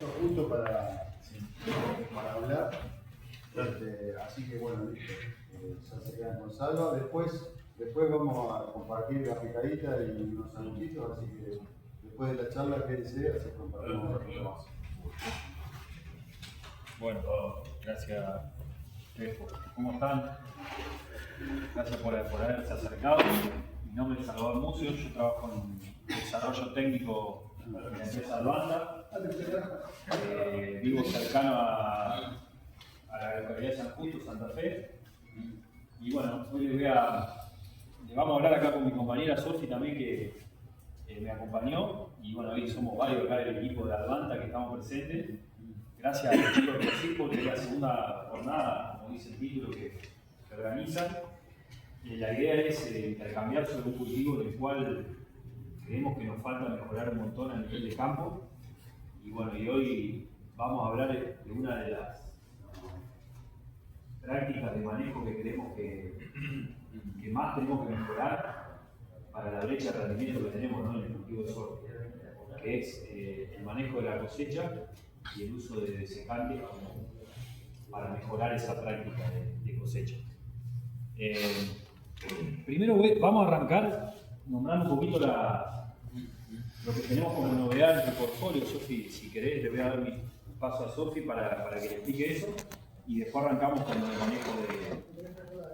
Justo para hablar, así que bueno, listo. Ya se quedan con Salva. Después vamos a compartir la picadita y unos sanguchitos, así que después de la charla quédense, así compartimos un ratito más. Bueno, gracias. ¿Cómo están? Gracias por haberse acercado. Mi nombre es Salvador Mucio, yo trabajo en desarrollo técnico en la empresa Advanta. Vivo cercano a la localidad de San Justo, Santa Fe. Y bueno, hoy le vamos a hablar acá con mi compañera Sofi también, que me acompañó. Y bueno, hoy somos varios acá del equipo de Advanta que estamos presentes. Gracias a los chicos de CISPO, que es la segunda jornada, como dice el título, que organizan. La idea es intercambiar sobre un cultivo del cual creemos que nos falta mejorar un montón a nivel de campo. Y bueno, y hoy vamos a hablar de una de las prácticas de manejo que creemos que más tenemos que mejorar para la brecha de rendimiento que tenemos, ¿no?, en el cultivo de sorgo, que es el manejo de la cosecha y el uso de desecantes para mejorar esa práctica de cosecha. Primero vamos a arrancar nombrando un poquito lo que tenemos como novedad en el portfolio. Sofi, si querés, le voy a dar mi paso a Sofi para que le explique eso y después arrancamos con el manejo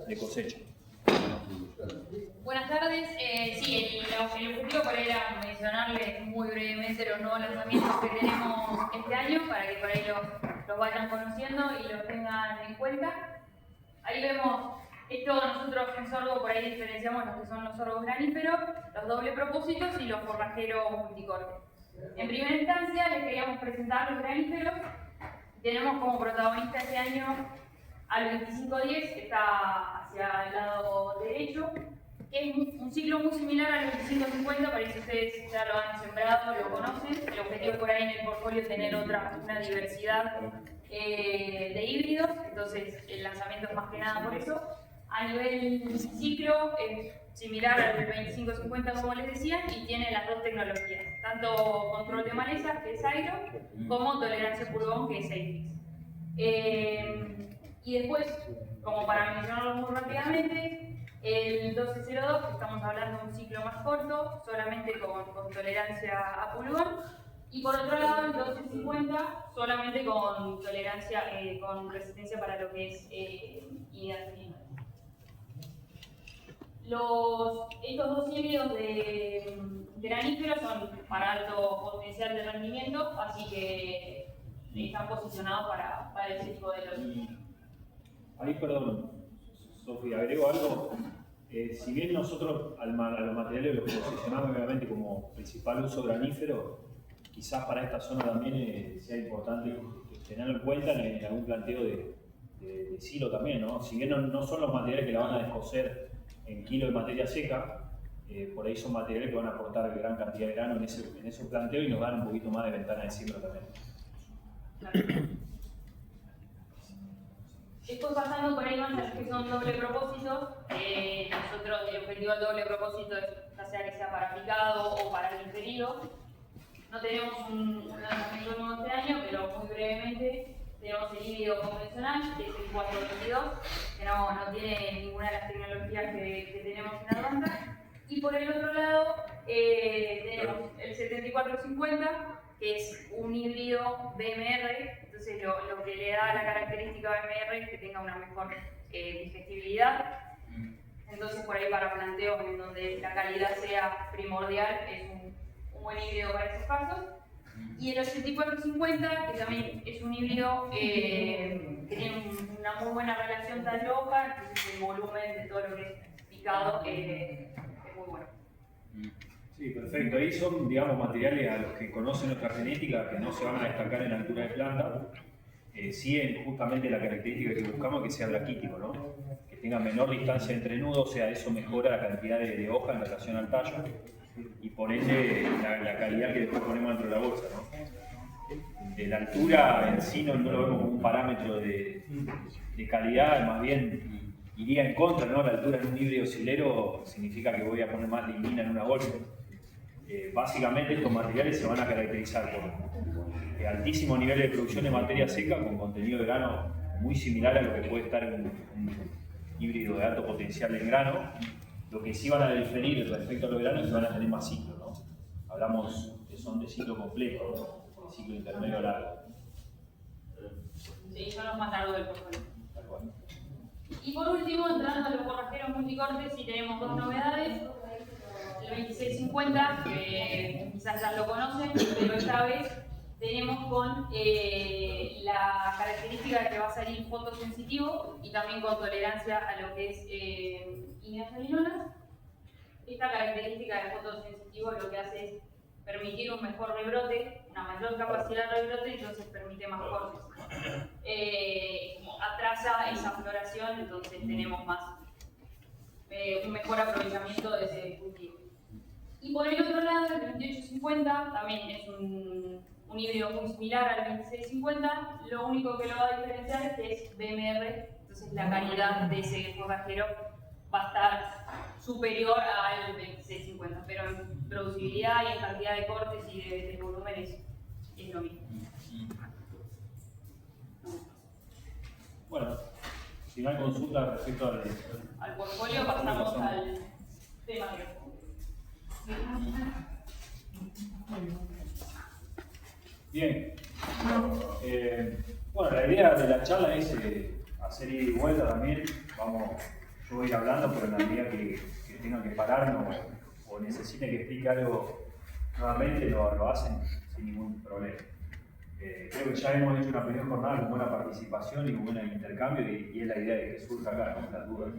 de cosecha. Buenas tardes. Sí, el objetivo por ahí era mencionarles muy brevemente los nuevos lanzamientos que tenemos este año para que por ahí los vayan conociendo y los tengan en cuenta. Ahí vemos, esto nosotros en sorgo por ahí diferenciamos los que son los sorgos graníferos, los doble propósitos y los forrajeros multicorte. En primera instancia les queríamos presentar los graníferos. Tenemos como protagonista este año al 2510, que está hacia el lado derecho, que es un ciclo muy similar al 2550, parece que ustedes ya lo han sembrado, lo conocen. El objetivo por ahí en el portfolio es tener una diversidad de híbridos, entonces el lanzamiento es más que nada por eso. A nivel ciclo es similar al 2550, como les decía, y tiene las dos tecnologías, tanto control de malezas, que es Airo, como tolerancia a pulgón, que es Apex. Y después, como para mencionarlo muy rápidamente, el 1202, que estamos hablando de un ciclo más corto, solamente con tolerancia a pulgón. Y por otro lado, el 1250, solamente con tolerancia, con resistencia para lo que es inadaptación. Estos dos híbridos de graníferos son para alto potencial de rendimiento, así que están posicionados para ese tipo de lotes. Ahí, perdón, Sofi, agrego algo. Si bien nosotros a los materiales los posicionamos obviamente como principal uso granífero, quizás para esta zona también sea importante tenerlo en cuenta en algún planteo de silo también, ¿no? Si bien no son los materiales que la van a descoser en kilo de materia seca, por ahí son materiales que van a aportar gran cantidad de grano en ese planteo y nos dan un poquito más de ventana de siembra también. Claro. Después pasando por ahí más a los que son doble propósito, nosotros el objetivo del doble propósito es ya sea que sea para picado o para el inferido. No tenemos un lanzamiento nuevo este año, pero muy brevemente tenemos el híbrido convencional, que es el 422, que no tiene ninguna de las tecnologías que tenemos en Advanta. Y por el otro lado tenemos el 7450, que es un híbrido BMR. Entonces lo que le da la característica BMR es que tenga una mejor digestibilidad. Entonces por ahí para planteos en donde la calidad sea primordial es un buen híbrido para esos casos. Y el 8450, que también es un híbrido que tiene una muy buena relación tallo-hoja, entonces el volumen de todo lo que es picado es muy bueno. Sí, perfecto. Ahí son, digamos, materiales a los que conocen nuestra genética, que no se van a destacar en altura de planta. Sí, justamente la característica que buscamos es que sea braquítico, ¿no? Que tenga menor distancia entre nudos, o sea, eso mejora la cantidad de hoja en relación al tallo y por ende la calidad que después ponemos dentro de la bolsa, ¿no? La altura en sí no lo vemos como un parámetro de calidad, más bien iría en contra, ¿no? La altura en un híbrido silero significa que voy a poner más lignina en una bolsa. básicamente estos materiales se van a caracterizar por altísimo nivel de producción de materia seca con contenido de grano muy similar a lo que puede estar en un híbrido de alto potencial en grano. Lo que sí van a diferir respecto a los granos es que van a tener más ciclo, ¿no? Hablamos que son de ciclo completo, ¿no? De ciclo intermedio largo. Sí, son los más largos del portfolio. Y por último, entrando a los forrajeros multicortes, sí tenemos dos novedades. El 2650, que quizás ya lo conocen, pero esta vez tenemos con la característica de que va a salir fotosensitivo y también con tolerancia a lo que es imidazolinona. Esta característica de fotosensitivo lo que hace es permitir un mejor rebrote, una mayor capacidad de rebrote, entonces permite más cortes. Atrasa esa floración, entonces tenemos un mejor aprovechamiento de ese cultivo. Y por el otro lado, el 2850 también es un híbrido muy similar al 2650, lo único que lo va a diferenciar es que es BMR, entonces la calidad de ese forrajero va a estar superior al 2650, pero en producibilidad y en cantidad de cortes y de volúmenes es lo mismo. Bueno, si no hay consulta respecto al portfolio, pasamos al tema de los Bien. Bueno, la idea de la charla es hacer ida y vuelta también. Yo voy a ir hablando, pero en la medida que tengan que parar o necesiten que explique algo nuevamente, lo hacen sin ningún problema. Creo que ya hemos hecho una primera jornada con buena participación y con buen intercambio, y es la idea de que surja acá, ¿no? Las dudas.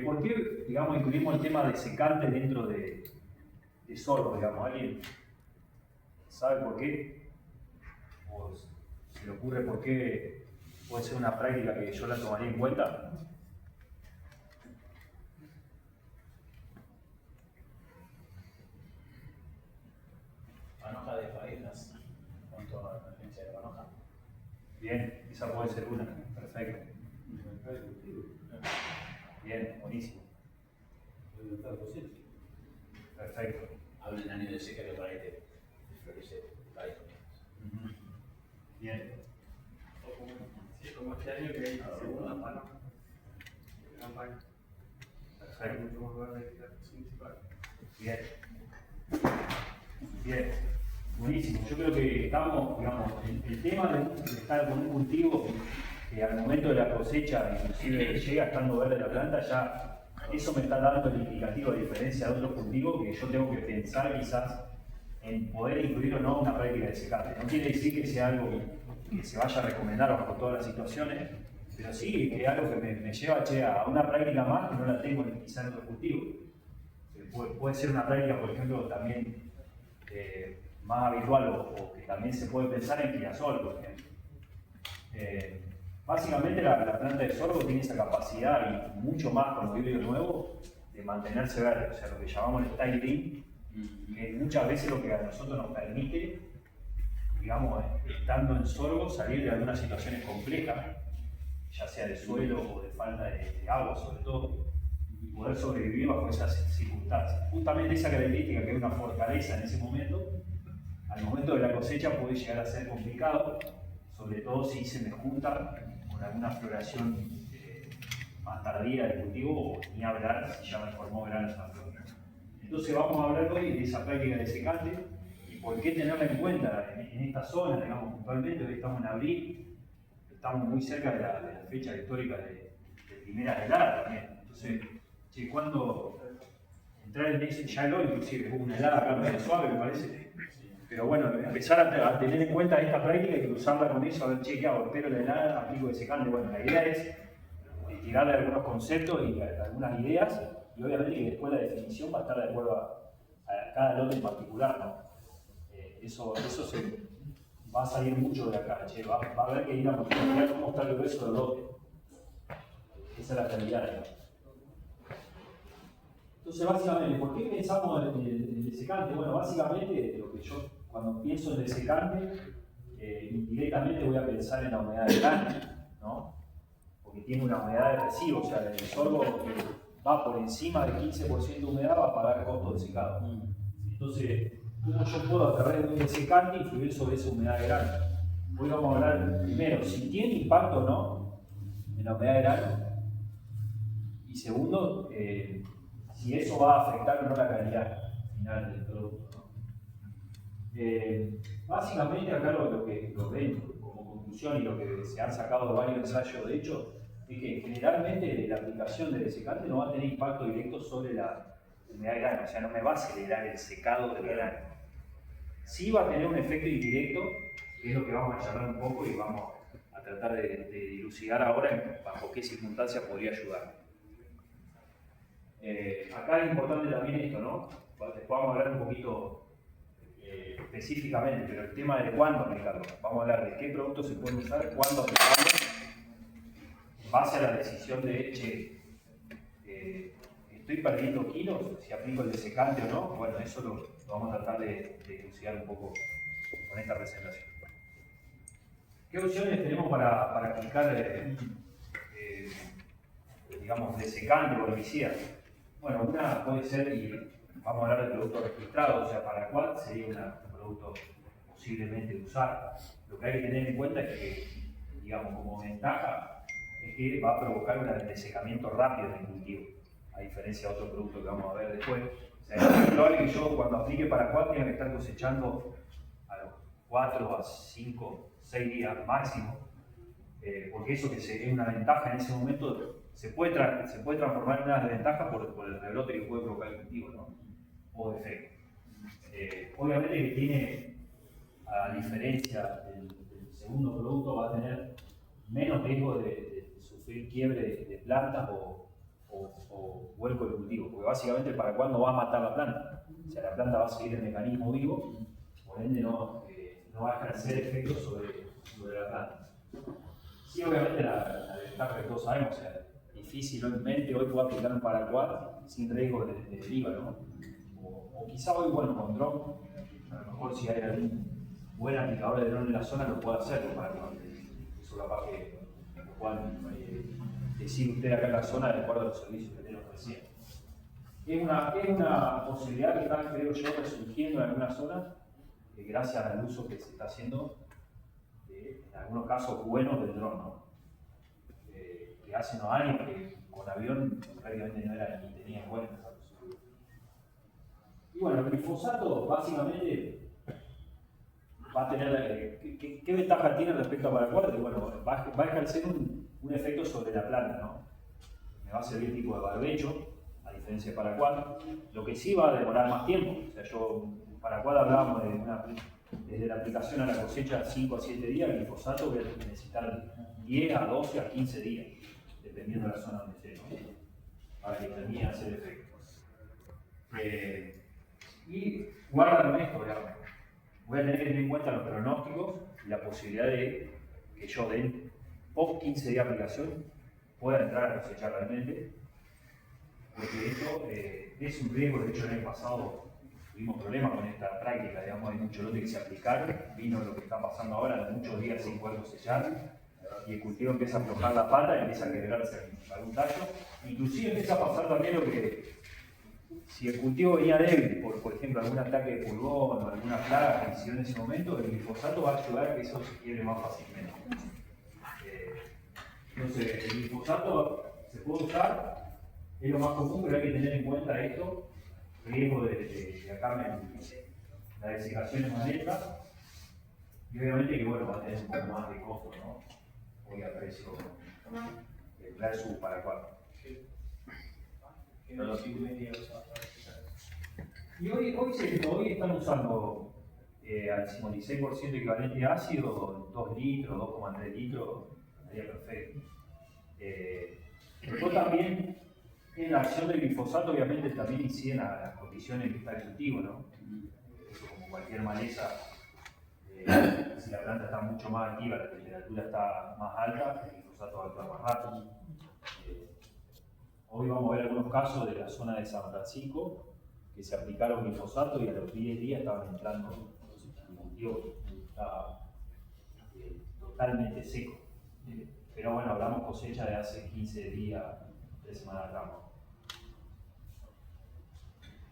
¿Por qué, digamos, incluimos el tema de secante dentro de sorgo, digamos? ¿Alguien sabe por qué? ¿O se le ocurre por qué puede ser una práctica que yo la tomaría en cuenta? Panoja de parejas, con toda la emergencia de panoja. Bien, esa puede ser una. Perfecto. Bien, buenísimo. Perfecto. Hablen a nivel secario para que florece pareja. Bien. Sí, como este año que hay segunda mano. Perfecto. Mucho más verde que la principal. Bien. Bien. Buenísimo. Yo creo que estamos, digamos, el tema de estar con un cultivo que al momento de la cosecha, inclusive llega estando verde la planta, ya eso me está dando el indicativo de diferencia de otros cultivos que yo tengo que pensar quizás en poder incluir o no una práctica de secante. No quiere decir que sea algo que se vaya a recomendar bajo todas las situaciones, pero sí que es algo que me lleva a una práctica más que no la tengo quizás en otros cultivos. Puede ser una práctica, por ejemplo, también más habitual o que también se puede pensar en girasol, por ejemplo. Básicamente la planta de sorgo tiene esa capacidad, y mucho más con los híbridos nuevos, de mantenerse verde, o sea, lo que llamamos el style green, que muchas veces lo que a nosotros nos permite, digamos, estando en sorgo, salir de algunas situaciones complejas, ya sea de suelo o de falta de agua sobre todo, y poder sobrevivir bajo esas circunstancias. Justamente esa característica, que es una fortaleza en ese momento, al momento de la cosecha puede llegar a ser complicado, sobre todo si se me junta con alguna floración más tardía del cultivo, o ni hablar si ya me formó grano esa flor. Entonces vamos a hablar hoy de esa práctica de secante y por qué tenerla en cuenta en esta zona, digamos, puntualmente. Hoy estamos en abril, estamos muy cerca de la fecha histórica de primeras heladas también. Entonces, cuando entrar en ese, ya hoy inclusive hubo una helada acá medio suave, me parece. Pero bueno, empezar a tener en cuenta esta práctica y cruzarla con eso, a ver, ¿qué hago? Espero la helada, aplico de secante. Bueno, la idea es tirarle algunos conceptos y algunas ideas, y obviamente que después la definición va a estar de acuerdo a cada lote en particular, ¿no? Eso se va a salir mucho de acá, va a haber que ir a modificar cómo está el grueso del lote. Esa es la realidad, ¿no? Entonces, básicamente, ¿por qué pensamos en el desecante? Bueno, básicamente, lo que yo, cuando pienso en desecante, indirectamente voy a pensar en la humedad del grano, ¿no? Porque tiene una humedad de residuo, o sea, el sorgo que va por encima del 15% de humedad va a pagar costo de secado. Entonces, ¿cómo yo puedo agarrar un desecante y influir sobre esa humedad de grano? Hoy vamos a hablar primero, si tiene impacto o no en la humedad de grano. Y segundo, si eso va a afectar o no la calidad final del producto, ¿no? Básicamente acá lo que ven como conclusión y lo que se han sacado de varios ensayos de hecho es que generalmente la aplicación del desecante no va a tener impacto directo sobre la humedad de grano, o sea, no me va a acelerar el secado del grano. Sí va a tener un efecto indirecto, que es lo que vamos a charlar un poco y vamos a tratar de dilucidar ahora bajo qué circunstancias podría ayudar. Acá es importante también esto, ¿no? Después vamos a hablar un poquito específicamente, pero el tema de cuándo aplicarlo. Vamos a hablar de qué productos se pueden usar, cuándo aplicarlo, en base a la decisión de, estoy perdiendo kilos, si aplico el desecante o no. Bueno, eso lo vamos a tratar de dilucidar un poco con esta presentación. ¿Qué opciones tenemos para aplicar, digamos, desecante o herbicida? Bueno, una puede ser, y vamos a hablar de productos registrados, o sea, para cuál sería un producto posiblemente de usar. Lo que hay que tener en cuenta es que, digamos, como ventaja, es que va a provocar un desecamiento rápido en el cultivo, a diferencia de otro producto que vamos a ver después. O sea, es probable que yo cuando aplique para cuál tenga que estar cosechando a los 4 a 5, 6 días máximo, porque eso que es una ventaja en ese momento se puede transformar en una desventaja por el rebrote que puede provocar el cultivo, ¿no? O defecto. Obviamente que tiene, a diferencia del segundo producto, va a tener menos riesgo de sufrir quiebre de plantas o vuelco de cultivo, porque básicamente para cuándo va a matar la planta. O sea, la planta va a seguir el mecanismo vivo, por ende no va a ejercer efectos sobre la planta. Sí, obviamente la ventaja que todos sabemos, o sea, difícilmente hoy puedo aplicar un paraquat sin riesgo de deriva, ¿no? O quizá hoy, bueno, con dron, a lo mejor si hay algún buen aplicador de dron en la zona lo puede hacer con paraquat. Eso capaz que lo puedan decir usted acá en la zona de acuerdo a los servicios que tenemos recién. Es una posibilidad que está, creo yo, resurgiendo en algunas zonas, gracias al uso que se está haciendo, en algunos casos buenos del dron, ¿no? Que hace unos años que con avión prácticamente no era ni tenía en cuenta esa posibilidad. Y bueno, el glifosato básicamente va a tener, ¿qué ventaja tiene respecto a paraquat? Bueno, va a ejercer un efecto sobre la planta, ¿no? Me va a servir tipo de barbecho, a diferencia de paraquat, lo que sí va a demorar más tiempo. O sea, paraquat hablábamos desde la aplicación a la cosecha 5 a 7 días, el glifosato voy a necesitar 10 a 12 a 15 días, dependiendo de la zona donde esté, ¿no? Para que termine de hacer efecto. Y guarda con esto, digamos. Voy a tener que tener en cuenta los pronósticos y la posibilidad de que yo post 15 días de aplicación pueda entrar a cosechar realmente, porque esto es un riesgo. De hecho, el año pasado tuvimos problemas con esta práctica, digamos, hay muchos lotes que se aplicaron, vino lo que está pasando ahora, de muchos días sin poder cosechar, y el cultivo empieza a aflojar la pata, empieza a quebrarse algún tallo, inclusive empieza a pasar también lo que, si el cultivo venía débil, por ejemplo, algún ataque de pulgón o alguna plaga que inició en ese momento, el glifosato va a ayudar a que eso se quiebre más fácilmente. Entonces, el glifosato se puede usar, es lo más común, pero hay que tener en cuenta esto, riesgo de acá la desecación es más lenta, y obviamente que bueno, va a tener un poco más de costo, ¿no? Hoy a precio versus paraquat. Y hoy están usando al 56% equivalente a ácido, 2 litros, 2,3 litros, estaría perfecto. Después también en la acción del glifosato obviamente también inciden a las condiciones que está el cultivo, ¿no? Eso como cualquier maleza, si la planta está mucho más activa, la temperatura está más alta, el glifosato va a actuar más rápido. Hoy vamos a ver algunos casos de la zona de San Francisco que se aplicaron glifosato y a los 10 días estaban entrando, el cultivo estaba totalmente seco. Pero bueno, hablamos cosecha de hace 15 días, 3 semanas atrás.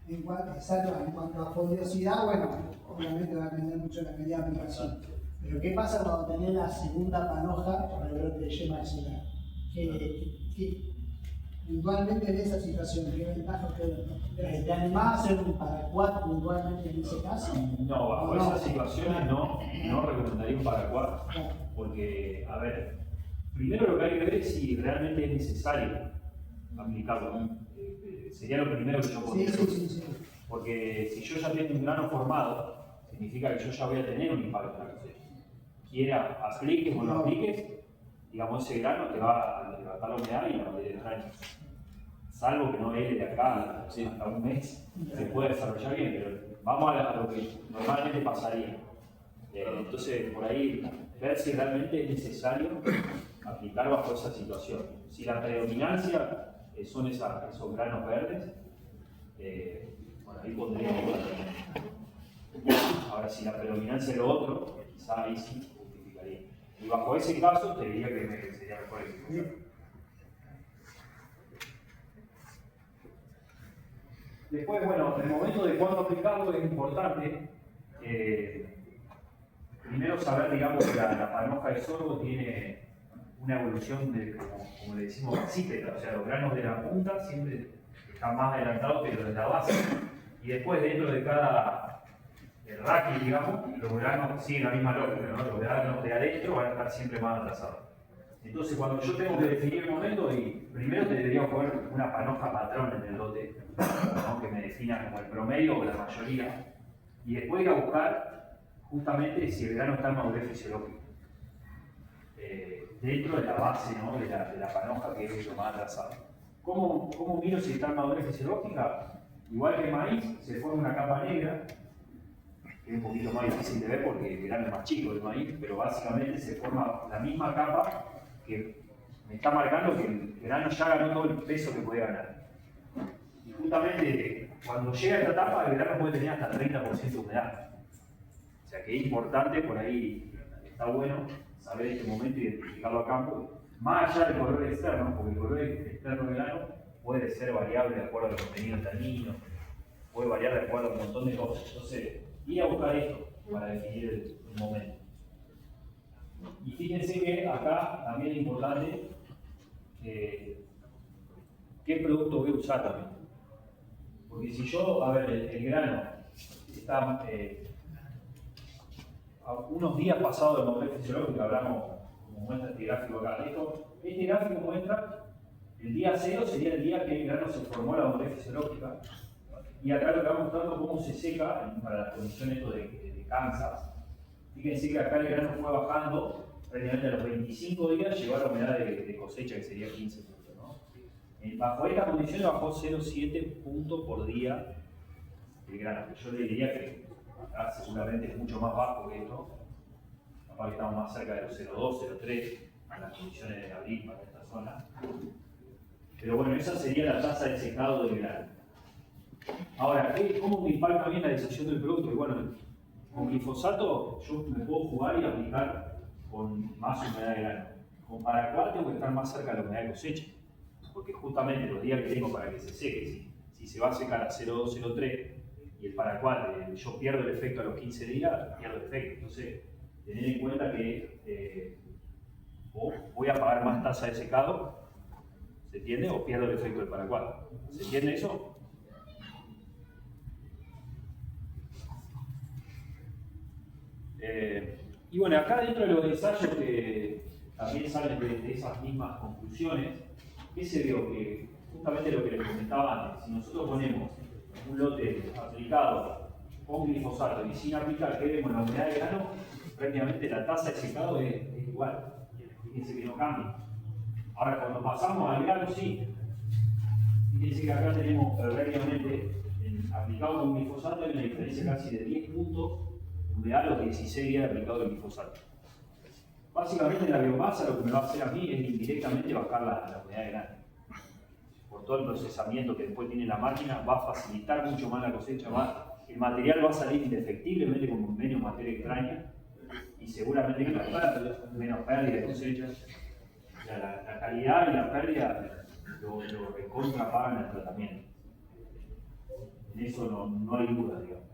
En cuanto a foliosidad, bueno, obviamente va a depender mucho de la calidad de aplicación. Pero ¿qué pasa cuando tenés la segunda panoja por el brote de yema axilar? Que puntualmente en esa situación, ¿qué ventajas te animás a hacer un paraquat puntualmente en ese caso? No, bajo esas situaciones no recomendaría un paraquat, porque, a ver, primero lo que hay que ver es si realmente es necesario aplicarlo. Sería lo primero que yo pondría. Sí. Porque si yo ya tengo un grano formado, significa que yo ya voy a tener un impacto en la cosecha. Quiera apliques o no apliques, digamos, ese grano te va a levantar la humedad y la materia extraña. Salvo que no hele de acá hasta un mes, se puede desarrollar bien, pero vamos a lo que normalmente pasaría. Entonces, por ahí, ver si realmente es necesario aplicar bajo esa situación. Si la predominancia son esos granos verdes, bueno, ahí pondría ahora, si la predominancia es lo otro, quizá ahí sí justificaría. Y bajo ese caso, te diría que sería mejor el. Después, bueno, el momento de cuándo aplicarlo es importante. Primero saber, digamos, que la panoja de sorgo tiene una evolución de, como le decimos, bicícleta, o sea, los granos de la punta siempre están más adelantados que los de la base. Y después, dentro de cada raquis, digamos, los granos siguen la misma lógica, ¿no? Los granos de adentro van a estar siempre más atrasados. Entonces, cuando yo tengo que definir el momento, y primero tendría que poner una panoja patrón en el lote, ¿no? Que me defina como el promedio o la mayoría, y después ir a buscar justamente si el grano está en madurez fisiológica, dentro de la base, ¿no? de la panoja, que es lo más atrasado. ¿Cómo miro si está en madurez fisiológica? Igual que el maíz, se forma una capa negra, que es un poquito más difícil de ver porque el grano es más chico del maíz, pero básicamente se forma la misma capa que me está marcando que el grano ya ganó todo el peso que puede ganar. Y justamente cuando llega a esta etapa, el grano puede tener hasta 30% de humedad. O sea que es importante, por ahí está bueno saber este momento y identificarlo a campo, más allá del color externo, porque el color externo del grano puede ser variable de acuerdo al contenido tanino, puede variar de acuerdo a un montón de cosas. Entonces, ir a buscar esto para definir el momento. Y fíjense que acá también es importante qué producto voy a usar también. Porque si yo, a ver, el grano está a unos días pasados de madurez fisiológica, hablamos como muestra este gráfico acá. Este gráfico muestra el día 0 sería el día que el grano se formó la madurez fisiológica. Y acá lo que va mostrando cómo se seca para las condiciones de Kansas. Fíjense que acá el grano fue bajando, prácticamente a los 25 días llegó a la humedad de cosecha, que sería 15 puntos, ¿no? Bajo esta condición bajó 0,7 puntos por día el grano. Yo le diría que acá seguramente es mucho más bajo que esto. Capaz que estamos más cerca de los 0,2, 0,3 en las condiciones de abril para esta zona. Pero bueno, esa sería la tasa de secado del grano. Ahora, ¿cómo me impacta bien la decisión del producto? Y bueno, con glifosato yo me puedo jugar y aplicar con más humedad de grano. Con paraquat tengo que estar más cerca de la humedad de cosecha, porque justamente los días que tengo para que se seque, si se va a secar a 0,2, 0,3 y el paraquat yo pierdo el efecto a los 15 días, pierdo el efecto. Entonces, tener en cuenta que o voy a pagar más tasa de secado, ¿se entiende? O pierdo el efecto del paraquat. ¿Se entiende eso? Y bueno, acá dentro de los ensayos que también salen de esas mismas conclusiones, ¿qué se vio? Que justamente lo que les comentaba antes, si nosotros ponemos un lote aplicado con glifosato y sin aplicar, que vemos la humedad de grano, prácticamente la tasa de secado es igual. Fíjense que no cambia. Ahora, cuando pasamos al grano, sí. Fíjense que acá tenemos prácticamente aplicado con glifosato, hay una diferencia casi de 10 puntos de a los 16 días aplicado el glifosato. Básicamente la biomasa lo que me va a hacer a mí es indirectamente bajar la humedad de grano. Por todo el procesamiento que después tiene la máquina, va a facilitar mucho más la cosecha, el material va a salir indefectiblemente con menos materia extraña y seguramente que menos pérdida de cosecha. O sea, la calidad y la pérdida lo recontrapagan el tratamiento. En eso no hay duda, digamos.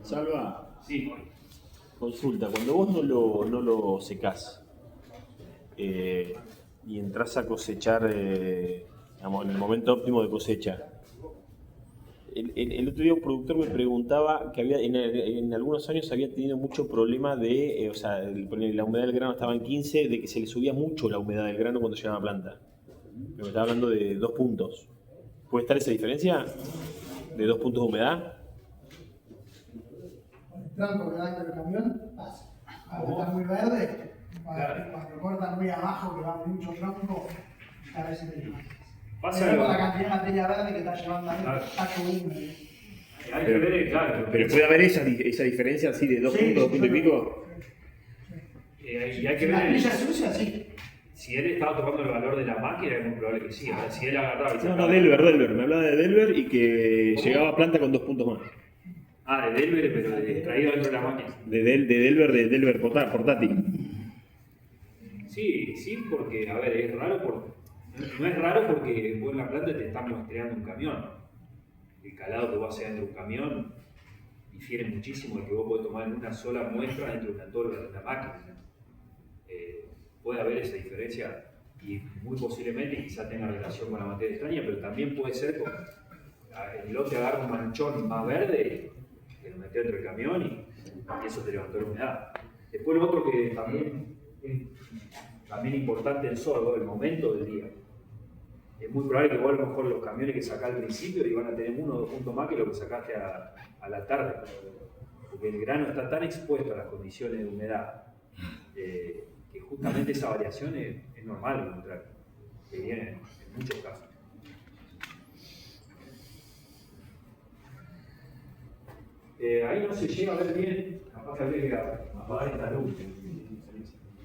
Salva, Sí, consulta, cuando vos no lo secás y entras a cosechar, digamos, en el momento óptimo de cosecha, el otro día un productor me preguntaba que en algunos años había tenido mucho problema de, o sea, la humedad del grano estaba en 15, de que se le subía mucho la humedad del grano cuando llegaba a planta. Me estaba hablando de 2 puntos. ¿Puede estar esa diferencia de 2 puntos de humedad? El tronco que va con el camión pasa. Cuando está muy verde, cuando cortan muy abajo, que va mucho tronco, a veces te llevan. pasa Tenemos la algo. cantidad de materia verde que está llevando ahí, Claro. está húmedo. Hay que ver, claro. Pero puede haber esa diferencia así de 2 puntos, 2 puntos y pico. Y hay que La ver pilla sucia, sí. si él estaba tomando el valor de la máquina, es muy probable que sí. Ahora, si él agarraba y No, sacaba- Delver. Me hablaba de Delver y que ¿Cómo? llegaba a planta con 2 puntos más. Ah, de Delver, pero traído dentro de la máquina. De Delver portátil. Sí, porque, a ver, es raro no es raro porque vos en la planta te están muestreando un camión. El calado que vos haces dentro de un camión difiere muchísimo del que vos podés tomar en una sola muestra dentro de una torre de una máquina. Puede haber esa diferencia y muy posiblemente quizá tenga relación con la materia extraña, pero también puede ser con el lote agarra un manchón más verde, que lo metió dentro del camión y eso te levantó la humedad. Después lo otro que también es importante el sorgo, el momento del día. Es muy probable que vos a lo mejor los camiones que sacás al principio y van a tener 1 o 2 puntos más que lo que sacaste a la tarde. Porque el grano está tan expuesto a las condiciones de humedad que justamente esa variación es normal encontrar, que viene en muchos casos. Ahí no se llega a ver bien, capaz que habría que apagar esta luz.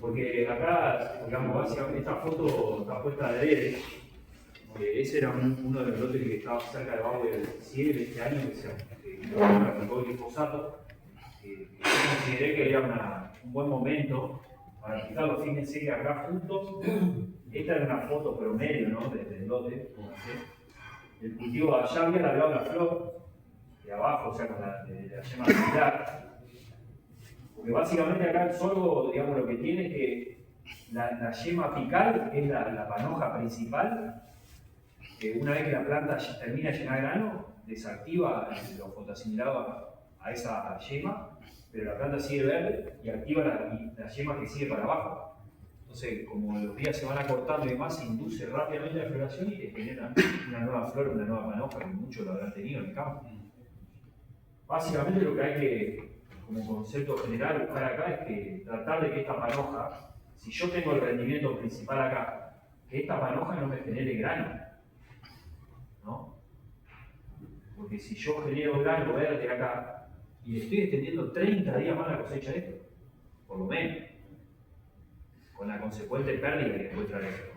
Porque acá, digamos, básicamente esta foto está puesta de derecha. Ese era uno de los lotes que estaba cerca de Bauer Ciel este año, que se aplicó el glifosato. Yo consideré que era un buen momento para aplicarlo. Fíjense que acá juntos, esta era una foto promedio, ¿no? Del lote, como sé. El cultivo de allá había largado la flor, de abajo, o sea, con la yema axilar. Porque básicamente acá el sorgo, digamos, lo que tiene es que la yema apical, que es la panoja principal, que una vez que la planta termina de llenar grano, desactiva lo fotoasimilado a esa yema, pero la planta sigue verde y activa la yema que sigue para abajo. Entonces, como los días se van acortando y demás, se induce rápidamente la floración y te genera una nueva flor, una nueva panoja, que muchos lo habrán tenido en el campo. Básicamente lo que hay que, como concepto general, buscar acá es que tratar de que esta panoja, si yo tengo el rendimiento principal acá, que esta panoja no me genere grano, ¿no? Porque si yo genero grano verde acá y le estoy extendiendo 30 días más la cosecha de esto, por lo menos, con la consecuente pérdida que puede traer esto.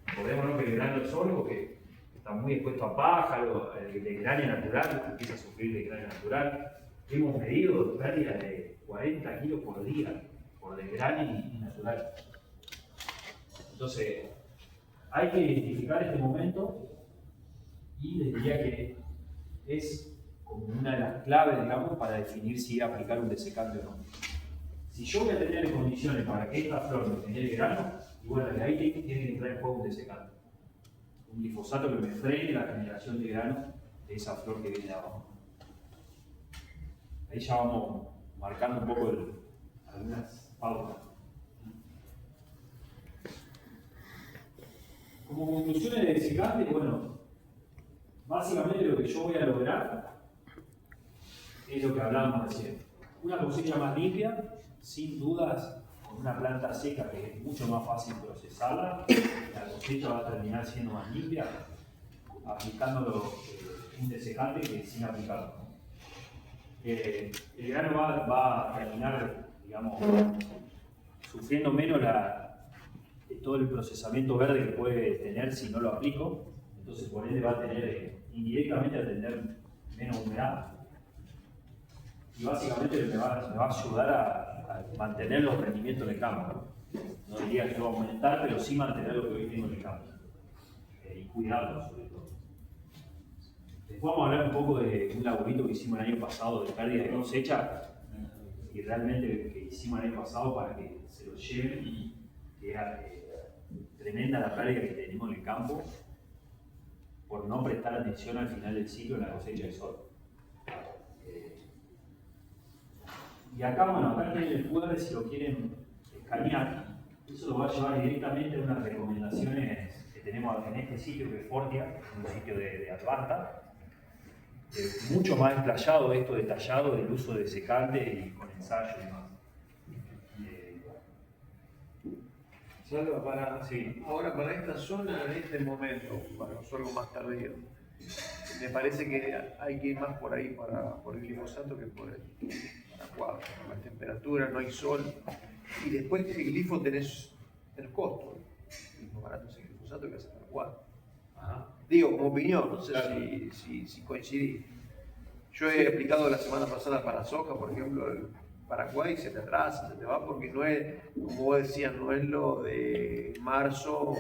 Recordémonos que el grano del sorgo, que está muy expuesto a pájaros, de grania natural, empieza a sufrir de grania natural. Hemos medido pérdidas de 40 kilos por día, por desgrane y natural. Entonces, hay que identificar este momento y les diría que es como una de las claves, digamos, para definir si aplicar un desecante o no. Si yo voy a tener en condiciones para que esta flor me genere grano, y bueno, de ahí tiene que entrar en juego un desecante. Un glifosato que me frene la generación de grano de esa flor que viene de abajo. Ahí ya vamos marcando un poco algunas pautas. Como conclusiones de desecante, bueno, básicamente lo que yo voy a lograr es lo que hablábamos recién. Una cosecha más limpia, sin dudas, con una planta seca que es mucho más fácil procesarla, la cosecha va a terminar siendo más limpia, aplicándolo un desecante que sin aplicarlo. El grano va a terminar, digamos, sufriendo menos todo el procesamiento verde que puede tener si no lo aplico, entonces por ende va a tener indirectamente a tener menos humedad. Y básicamente me va a ayudar a mantener los rendimientos en el campo. No diría que no va a aumentar, pero sí mantener lo que hoy tengo en el campo. Y cuidarlo sobre todo. Después vamos a hablar un poco de un laburito que hicimos el año pasado de pérdida de cosecha, y realmente que hicimos el año pasado para que se lo lleven, que era tremenda la pérdida que tenemos en el campo por no prestar atención al final del ciclo en la cosecha de sorgo. Y acá, bueno, acá tienen el QR si lo quieren escanear. Eso lo va a llevar directamente a unas recomendaciones que tenemos en este sitio, que es Fortia, un sitio de Advanta. Mucho más explayado esto, detallado del uso de secante y con ensayo y demás. Salva, Sí. ahora para esta zona, en este momento, para un sorgo más tardío, me parece que hay que ir más por ahí, por el glifosato que por el paraquat. No hay temperatura, no hay sol. Y después el glifo tenés costo. Es más barato ese glifosato que ese paraquat. Digo, como opinión, no sé si coincidí. Yo he aplicado la semana pasada para soja, por ejemplo, el Paraguay, se te atrasa, se te va, porque no es, como vos decías, no es lo de marzo,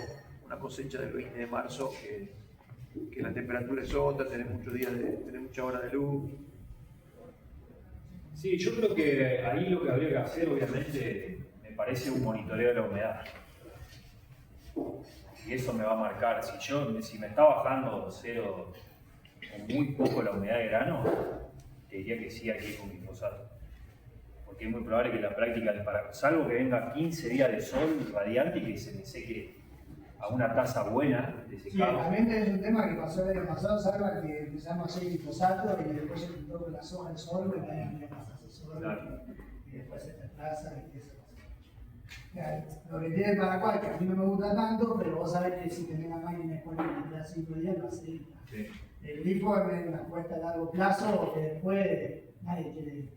una cosecha del 20 de marzo, que la temperatura es otra, tenés muchos días, tenés muchas horas de luz. Sí, yo creo que ahí lo que habría que hacer, obviamente, me parece un monitoreo de la humedad. Y eso me va a marcar. Si me está bajando 0 o muy poco la humedad de grano, te diría que sí hay que ir con glifosato. Porque es muy probable que la práctica, salvo que venga 15 días de sol radiante y que se me seque a una tasa buena de Sí, secado. también es un tema que pasó el año pasado, Salva, que empezamos a hacer glifosato y después se juntó con la soja del sorgo y también no pasa ese sorgo y después se retrasa y eso pasa. Lo que tiene el Paraguay, que a mí no me gusta tanto, pero vos sabés que si tenés la máquina disponible y te da 5 días, lo hace. Sí. El glifo es una apuesta a largo plazo que después nadie quiere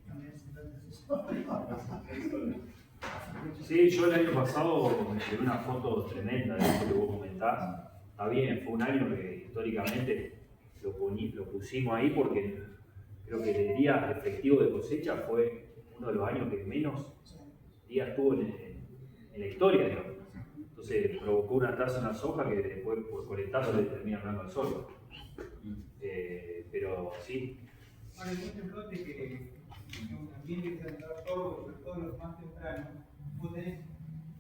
cambiar ese sorgo. Sí, yo el año pasado me llevé una foto tremenda de eso que vos comentás. Está bien, fue un año que históricamente lo pusimos ahí porque creo que el día efectivo de cosecha fue uno de los años que menos días tuvo en la historia, digamos. Entonces provocó una tasa en la soja que después por coletazo le termina dando al sol. Pero sí. Ahora, hay muchos lotes que también que se entrar sorgo, sobre todo los más tempranos, vos tenés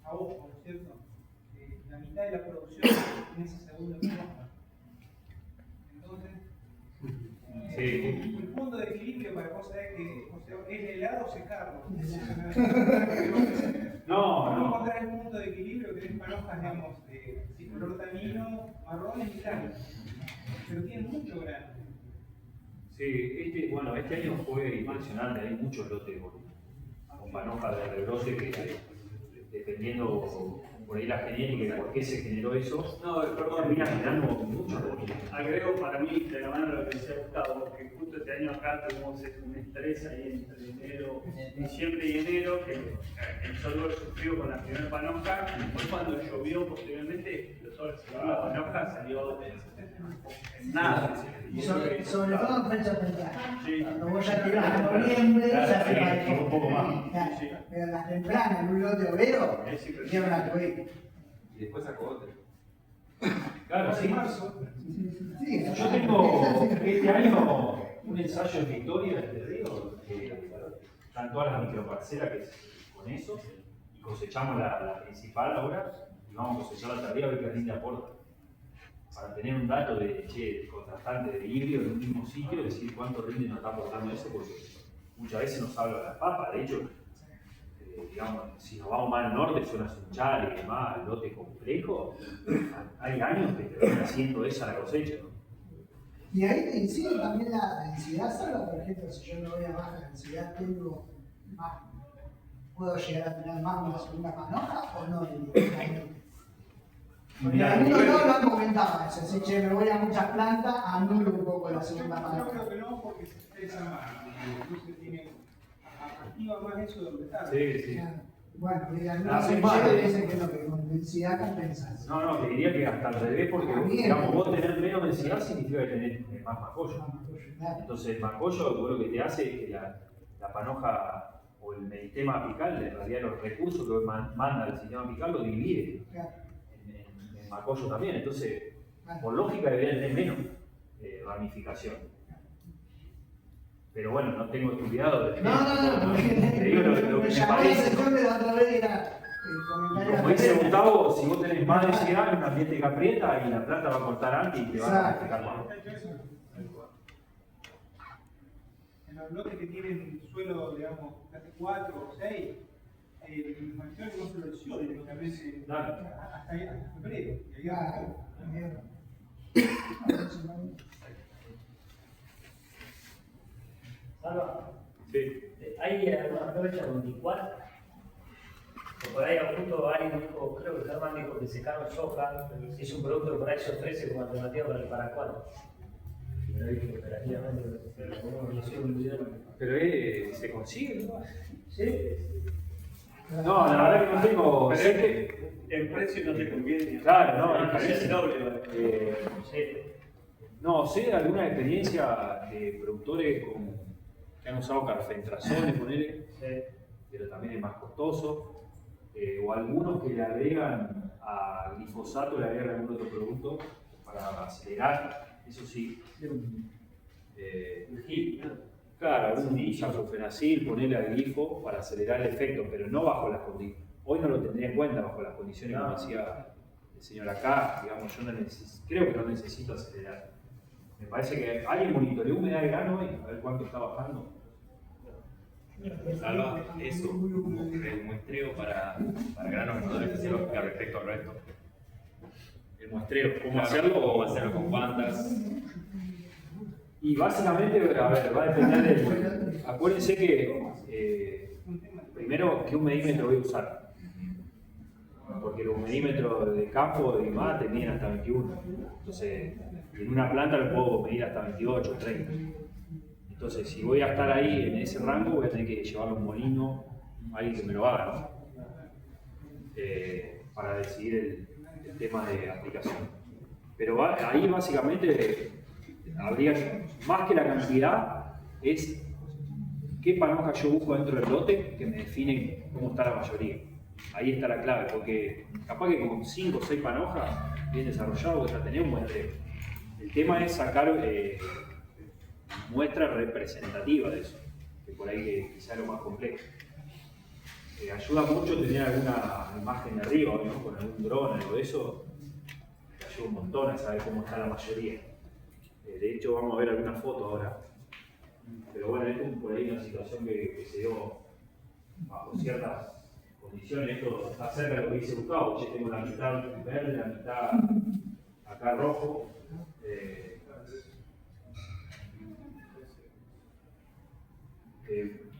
a ojo, ¿no es cierto? La mitad de la producción en esa segunda panoja. Entonces, el punto de equilibrio para vos sabés que, o sea, es helado o secarlo. No encontrar el punto de equilibrio que tenés panojas, digamos, de color tanino, marrones y blancas. Pero tienen mucho grano. Sí, este año fue impresionante, hay muchos lotes con panoja de rebrote que dependiendo por ahí la genética y por qué se generó eso, termina generando muchos lotes. Agrego para mí, de la mano de lo que decía Gustavo, que justo este año acá tuvimos un estrés ahí entre diciembre y enero, que el sorgo sufrió con la primera panoja, y después cuando llovió posteriormente, la panoja salió en nada. Y sobre todo en fecha temprana. Sí. Cuando vos ya tirás en noviembre, ya se va un poco más. Claro, pero en las tempranas, en un lote obrero, lleva una cubeta. Y después sacó otro. Claro, sí. Sí, Yo tengo este año un ensayo en Victoria, de Río, que están todas las microparcelas que con eso, y cosechamos la principal ahora, y vamos a cosechar la tardía a ver qué rinde aporta. Para tener un dato de contrastante de híbrido en un mismo sitio, decir cuánto rinde nos está aportando eso, porque muchas veces nos habla la papa. De hecho, digamos, si nos vamos más al norte, zona Sunchal y demás, lote complejo, hay años que termina siendo esa la cosecha, ¿no? Y ahí te incide también la densidad, Salva, por ejemplo, si yo me voy a baja densidad, tengo más, ¿puedo llegar a tener más una segunda panoja o no? Porque Mirá, algunos no lo han comentado eso, así que me voy a muchas plantas, anulo un poco la segunda Yo panoja. creo que no, porque se estresa más. Entonces activa más eso de donde está. Sí. Bueno, y Hace algunos mal, dicen que no, que con densidad compensas. No, te diría que hasta al revés, porque digamos, vos tener menos densidad significa que tenés más macollo. Entonces, el macollo lo que te hace es que la panoja o el meritema apical, en realidad los recursos que manda el sistema apical lo divide en macollo también. Entonces, por lógica debería tener menos. ramificación. Pero bueno, no tengo estudiado. No. Te digo lo que Me me llamó la parece. atención de la otra vez era el comentario. Como dice Gustavo, si vos tenés más densidad en un ambiente que aprieta y la planta va a cortar antes y te va a ramificar más. En los bloques que tienen suelo, digamos, casi 4 o 6, el factor no se lesiona, porque a veces hasta febrero. Y ahí Salva, Sí. ¿hay alguna fecha con licuar? O por ahí justo alguien dijo, creo que Germán dijo que secaron soja, es un producto que por ahí se ofrece como alternativa para el paracual. Pero dije operativamente, Pero se consigue, ¿no? ¿Sí? No, la verdad que no tengo. Pero Sé que. el precio no te conviene. Claro, no, no parece. es doble. No, sé de alguna experiencia de productores que han usado carfentrazones, ponele, pero también es más costoso. O algunos que le agregan a glifosato, le agregan algún otro producto para acelerar, eso sí. Claro, un sulfenacil, ponerle al glifo para acelerar el efecto, pero no bajo las condiciones. Hoy no lo tendría en cuenta bajo las condiciones como decía el señor acá. Digamos, yo creo que no necesito acelerar. Me parece que alguien monitoreó humedad de grano hoy, a ver cuánto está bajando. Salva, eso, como el muestreo para granos no debe ser respecto al resto. El muestreo, ¿cómo Claro, hacerlo? ¿cómo hacerlo? ¿Con cuántas? Y básicamente, a ver, va a depender del. Acuérdense que primero, ¿qué humedímetro voy a usar? Porque los humedímetros de campo de más te miden hasta 21. Entonces, en una planta lo puedo medir hasta 28, 30. Entonces, si voy a estar ahí en ese rango, voy a tener que llevarlo a un molino, alguien que me lo haga, ¿no? Para decidir el tema de aplicación. Pero ahí básicamente habría más que la cantidad, es qué panoja yo busco dentro del lote que me define cómo está la mayoría. Ahí está la clave, porque capaz que con 5 o 6 panojas bien desarrollado, ya tenés un muestreo. El tema es sacar muestra representativa de eso, que por ahí que quizá es lo más complejo. Ayuda mucho tener alguna imagen de arriba, ¿no? Con algún dron, algo de eso, te ayuda un montón a saber cómo está la mayoría. De hecho, vamos a ver alguna foto ahora. Pero bueno, esto es por ahí una situación que se dio bajo ciertas condiciones. Esto está cerca de lo que dice Gustavo. Yo tengo la mitad verde, la mitad acá rojo.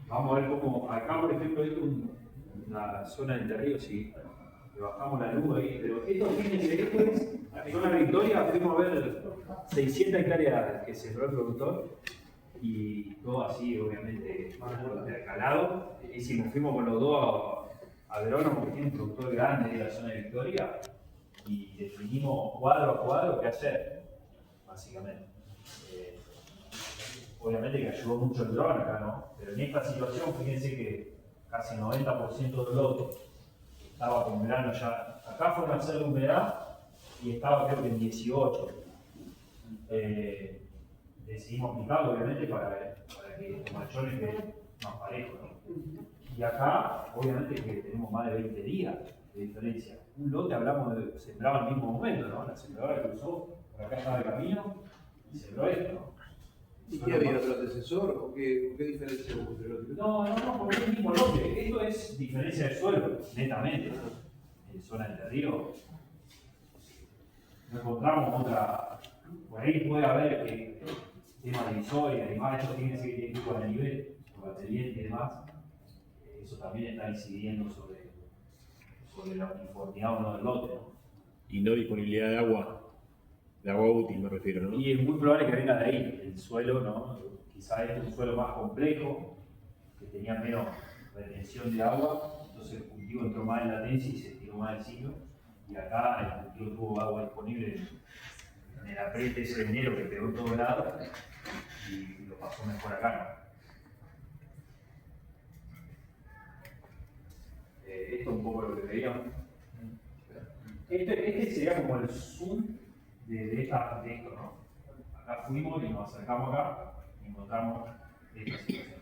Vamos a ver cómo, acá por ejemplo, esto es una zona de Entre Ríos, si le bajamos la luz ahí, pero esto, fíjense, esto es la zona Victoria, pudimos ver 600 hectáreas que sembró el productor y todo así, obviamente, intercalado. Y si nos fuimos con los dos agrónomos que tienen un productor grande de la zona de Victoria y definimos cuadro a cuadro qué hacer, básicamente. Obviamente que ayudó mucho el dron acá, ¿no? Pero en esta situación, fíjense que casi 90% del lote estaba con grano ya. Acá fue nacer la humedad y estaba creo que en 18. Decidimos aplicarlo, obviamente, para que los machones queden más parejos, ¿no? Y acá, obviamente, que tenemos más de 20 días de diferencia. Un lote, hablamos de sembraba al mismo momento, ¿no? La sembradora cruzó, por acá estaba el camino y sembró esto, ¿no? ¿Y qué había otro antecesor? ¿O qué diferencia hubo entre los No, porque es el mismo lote. Esto es diferencia de suelo, netamente. En zona del Río no encontramos otra. Por ahí puede haber temas de divisoria, además esto tiene que ir con el nivel, con batería y demás. Eso también está incidiendo sobre la uniformidad o no del lote, ¿no? Y no disponibilidad de agua útil me refiero, ¿no? Y es muy probable que venga de ahí, el suelo, ¿no? Quizá este es un suelo más complejo, que tenía menos retención de agua, entonces el cultivo entró más en latencia y se estiró más el ciclo. Y acá el cultivo tuvo agua disponible en el apriete ese de enero que pegó en todos lados y lo pasó mejor acá, ¿no? Esto es un poco lo que veíamos. Este sería como el zoom de esto, ¿no? Acá acá fuimos y nos acercamos acá y encontramos esta situación.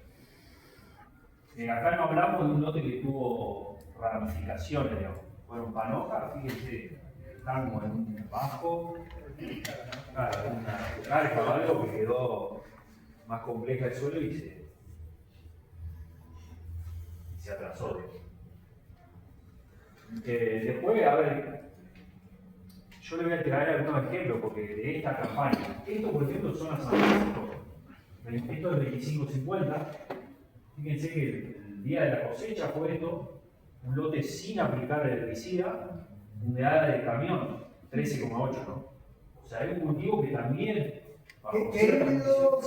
Acá no hablamos de un lote que tuvo ramificaciones, digamos. Fueron panojas, fíjense, están como en un bajo, claro, una carga o algo que quedó más compleja el suelo y se atrasó. Después, a ver, yo le voy a traer algunos ejemplos porque de esta campaña, esto por ejemplo son las San Francisco, esto es 25-50, fíjense que el día de la cosecha fue esto, un lote sin aplicar herbicida, humedad de camión, 13,8, ¿no? O sea, es un cultivo que también... ¿Qué híbrido?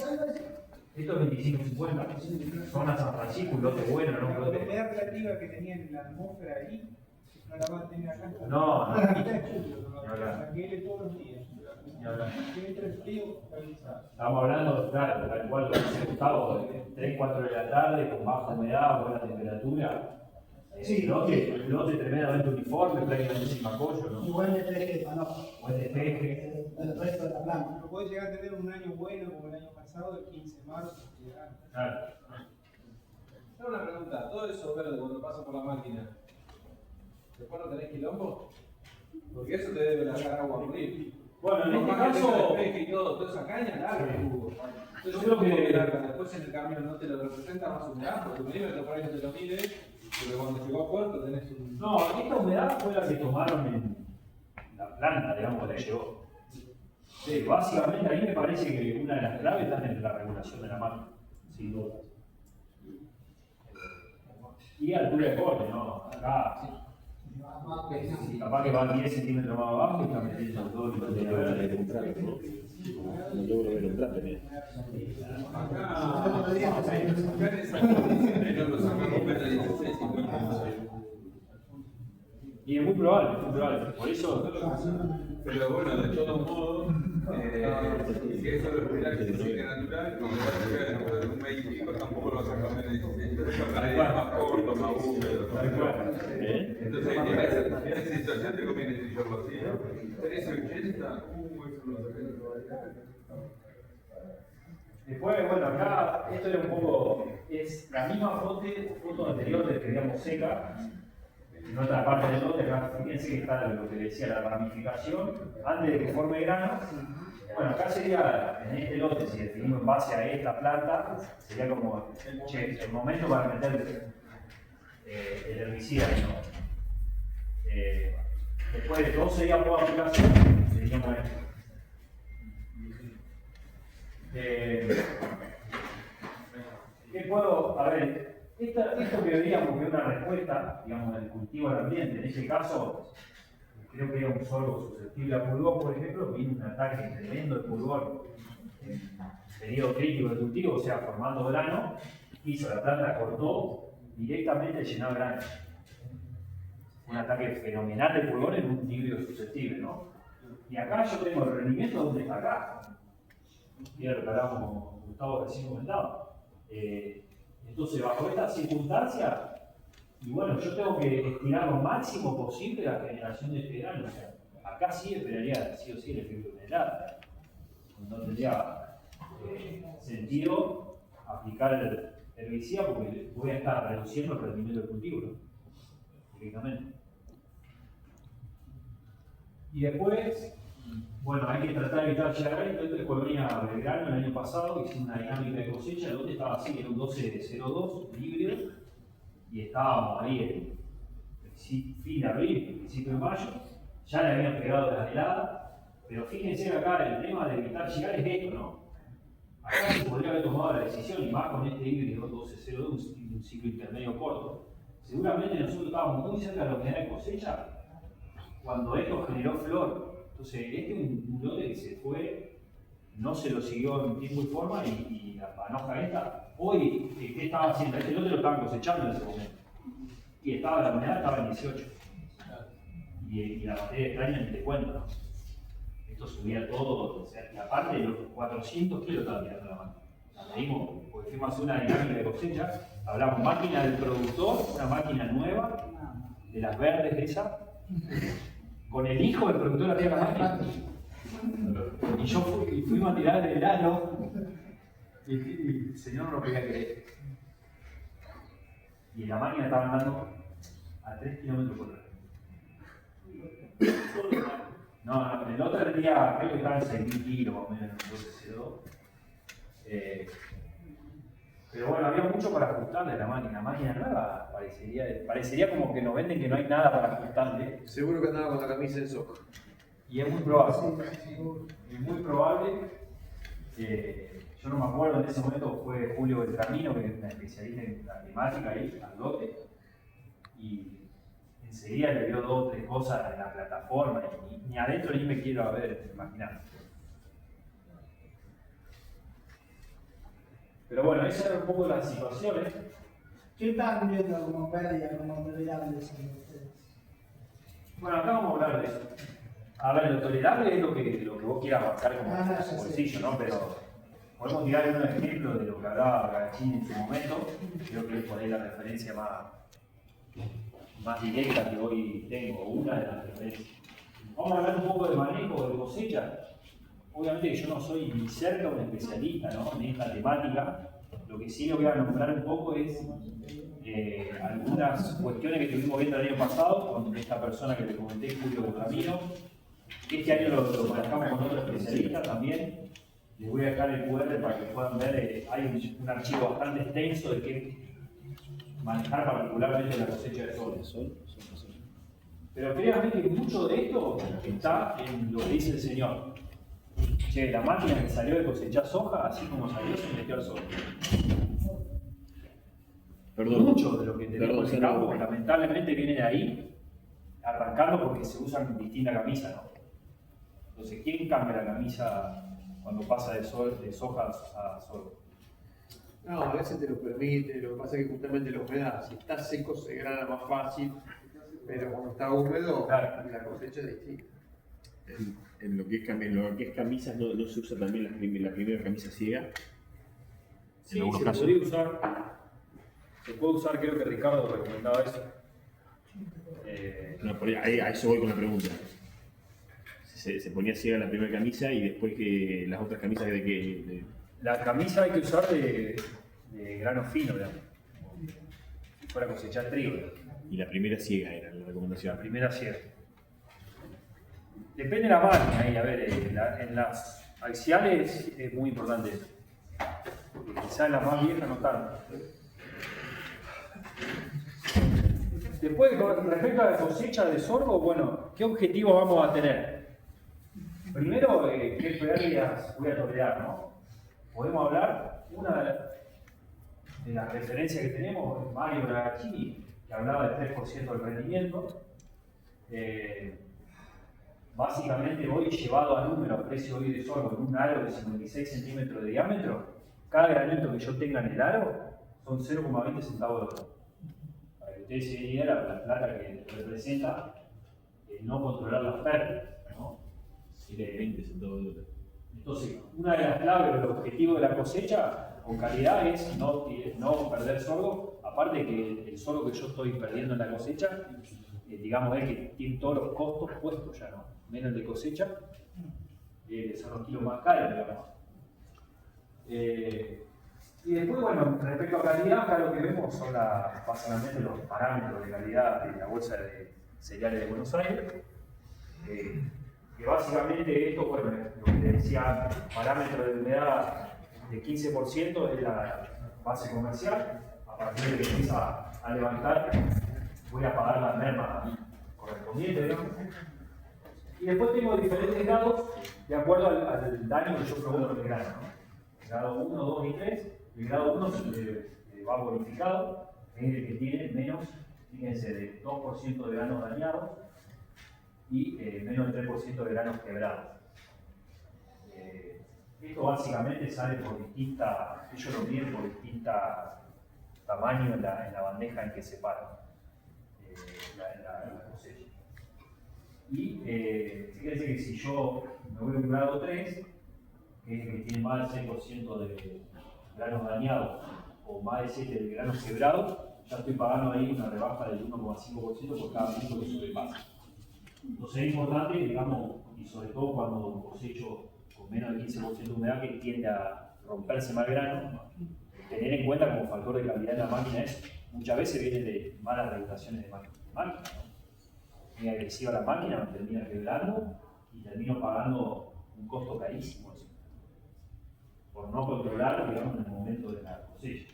Esto es 25-50, zona San Francisco, un lote bueno, no un La lote... humedad relativa que tenía en la atmósfera ahí, no la va a tener acá. No. La mitad de julio, Ni hablar. saquéle todos los días. Ni hablar. Que entra el frío, estabilizado. Estamos hablando, claro, tal cual lo que dice Gustavo, 3-4 de la tarde, con baja humedad, buena temperatura. Sí, el lote tremendamente uniforme, prácticamente sin macollo, ¿no? Y buen despeje de panoja. Buen despeje. El resto de la planta. No podés llegar a tener un año bueno como el año pasado, el 15 de marzo. Claro. Tengo una pregunta, todo eso verde cuando pasa por la máquina, ¿después no tenés quilombo? Porque eso te debe largar agua a morir. Bueno, en este Por más que tenga caso... despeje y todo, toda esa caña larga el jugo. Entonces Yo yo creo creo que- que larga, después en el camión no te lo representa más humedad, porque el milímetro por ahí no te lo mide, porque cuando llegó a puerto tenés un... No, esta humedad fue la que tomaron en la planta, digamos, que la llevó. Sí, básicamente a mí me parece que una de las claves está en la regulación de la máquina, sin duda. Y altura de corte, ¿no? Acá, sí, capaz que van 10 centímetros más abajo y está metiendo todo el lote de la verdad. No logro ver un trato. Y es muy probable, por eso... Pero bueno, de todos modos, si eso lo esperas que se siga natural, como va a llegar dentro de un mes y pico, tampoco lo vas a comer en el más corto, más húmedo. Entonces, en esa situación te conviene trillarlo así, ¿no? 13,80, eso no lo saqué. Después, bueno, acá esto era un poco, es la misma foto anterior que queríamos seca, en otra parte del lote, acá fíjense que está lo que decía la ramificación, antes de que forme granos. Bueno, acá sería, en este lote, si definimos en base a esta planta, sería como, che, el momento para meter el herbicida, ¿no? Después de 12 días por aplicación, seríamos esto. ¿Qué puedo? A ver, esto que veíamos que es una respuesta, digamos, del cultivo al ambiente, en este caso, creo que era un sorgo susceptible a pulgón, por ejemplo, vino un ataque tremendo de pulgón en periodo crítico del cultivo, o sea, formando grano, hizo la planta, cortó directamente llenado de grano. Un ataque fenomenal de pulgón en un híbrido susceptible, ¿no? Y acá yo tengo el rendimiento donde está acá. Y era lo que hablábamos como Gustavo recién comentaba. Entonces, bajo esta circunstancia, y bueno, yo tengo que estirar lo máximo posible la generación de este grano. O sea, acá sí esperaría sí o sí el efecto general. No tendría sentido aplicar el herbicida porque voy a estar reduciendo el rendimiento del cultivo, ¿no? Directamente. Y después, bueno, hay que tratar de evitar llegar a esto. Entonces, cuando venía Belgrano el año pasado, hicimos una dinámica de cosecha, el lote estaba así, era un 12-02 híbrido, y estábamos ahí en fin de abril, principio de mayo, ya le habían pegado las heladas, pero fíjense acá, el tema de evitar llegar es esto, ¿no? Acá se podría haber tomado la decisión, y más con este híbrido 12-02, un ciclo intermedio corto. Seguramente nosotros estábamos muy cerca de la unidad de cosecha cuando esto generó flor. Entonces, este es un lote que se fue, no se lo siguió en tiempo y forma, y la panoja esta, hoy, ¿qué estaba haciendo? Este lote lo estaban cosechando en ese momento. Y estaba la unidad, estaba en 18. Y la materia extraña ni te cuento, ¿no? Esto subía todo, o sea, y aparte de los 400 kilos estaba tirando la máquina. La medimos, porque fuimos a hacer una dinámica de cosecha, hablamos máquina del productor, una máquina nueva, de las verdes esas, con el hijo del productor había la máquina. Y fuimos a tirar el ano y el señor no lo podía creer. Y la máquina estaba andando a 3 kilómetros por hora. No, el otro día creo que estaba en 6.000 kilos más o menos, entonces pero bueno, había mucho para ajustarle a la máquina nueva, parecería como que nos venden que no hay nada para ajustarle. Seguro que andaba con la camisa en soja. Y es muy probable. Es muy probable. Yo no me acuerdo, en ese momento fue Julio Beltramino, que es una especialista en la temática ahí, al lote, y enseguida le dio 2 o 3 cosas en la plataforma, y ni adentro ni me quiero haber imaginado. Pero bueno, esa era un poco la situación. ¿Qué están viendo como pérdida, como tolerables en ustedes? Bueno, acá vamos a hablar de eso. A ver, lo tolerable es lo que vos quieras abarcar como bolsillo, ¿no? Pero podemos tirar un ejemplo de lo que hablaba Gachín en su momento. Creo que es por ahí la referencia más directa que hoy tengo, una de las referencias. Vamos a hablar un poco de manejo de cosecha. Obviamente que yo no soy ni cerca un especialista, ¿no?, en esta temática. Lo que sí le voy a nombrar un poco es algunas cuestiones que estuvimos viendo el año pasado con esta persona que te comenté, Julio Beltramino. Este año lo manejamos con otro especialista también. Les voy a dejar el QR para que puedan ver. Hay un archivo bastante extenso de qué manejar particularmente la cosecha de sol. Pero créanme que mucho de esto está en lo que dice el Señor. Che, la máquina que salió de cosechar soja, así como salió, se metió al sol. Mucho de lo que tenemos en el campo, lamentablemente viene de ahí, arrancando porque se usan distintas camisas, ¿no? Entonces, ¿quién cambia la camisa cuando pasa de soja a sol? No, a veces te lo permite, lo que pasa es que justamente la humedad, si está seco se grana más fácil, pero cuando está húmedo, claro, la cosecha es distinta. En lo que es camisas, ¿no se usa también la primera camisa ciega? Sí, se podría usar. Se puede usar, creo que Ricardo recomendaba eso. No, a eso voy con la pregunta. Se ponía ciega la primera camisa y después que las otras camisas La camisa hay que usar de grano fino, digamos. Si fuera a cosechar trigo. Y la primera ciega era la recomendación. La primera ciega. Depende de la máquina ahí, a ver, en las axiales es muy importante eso. Quizás en la más vieja no tanto. Después, con respecto a la cosecha de sorgo, bueno, ¿qué objetivos vamos a tener? Primero, ¿qué pérdidas voy a tolerar, no? Podemos hablar, una de las referencias que tenemos es Mario Bragaccini, que hablaba del 3% del rendimiento. Básicamente hoy, llevado a número a precio hoy de sorgo en un aro de 56 centímetros de diámetro, cada granito que yo tenga en el aro son 0,20 centavos de dólar. Para que ustedes se den idea de la plata que representa no controlar las pérdidas, ¿no? 20 centavos de dólar. Entonces, una de las claves del objetivo de la cosecha con calidad es no perder sorgo, aparte que el sorgo que yo estoy perdiendo en la cosecha, digamos, es que tiene todos los costos puestos ya, ¿no? Menos el de cosecha, son los kilos más caros, digamos. Y después, bueno, respecto a calidad, acá lo que vemos son básicamente los parámetros de calidad de la bolsa de cereales de Buenos Aires. Que básicamente esto, bueno, lo que te decía, parámetro de humedad de 15% es la base comercial. A partir de que empieza a levantar, voy a pagar la merma correspondiente, ¿no? Y después tengo diferentes grados de acuerdo al daño que yo provoco en el grano, ¿no? Grado 1, 2 y 3. El grado 1 se va bonificado, es el que tiene menos, fíjense, de 2% de granos dañados y menos del 3% de granos quebrados. Esto básicamente sale por ellos lo miden por distintos tamaños en la bandeja en que se para la cosecha. Y fíjense que si yo me voy a un grado 3, que es el que tiene más del 6% de granos dañados o más del 7% de granos quebrados, ya estoy pagando ahí una rebaja del 1,5% por cada punto que sobrepasa. Entonces es importante, digamos, y sobre todo cuando cosecho con menos de 15% de humedad que tiende a romperse más grano, tener en cuenta como factor de calidad en la máquina es, muchas veces viene de malas regulaciones de máquina, ¿no? Muy agresiva la máquina, me termina quebrando y termino pagando un costo carísimo eso, por no controlar, digamos, en el momento de la cosecha.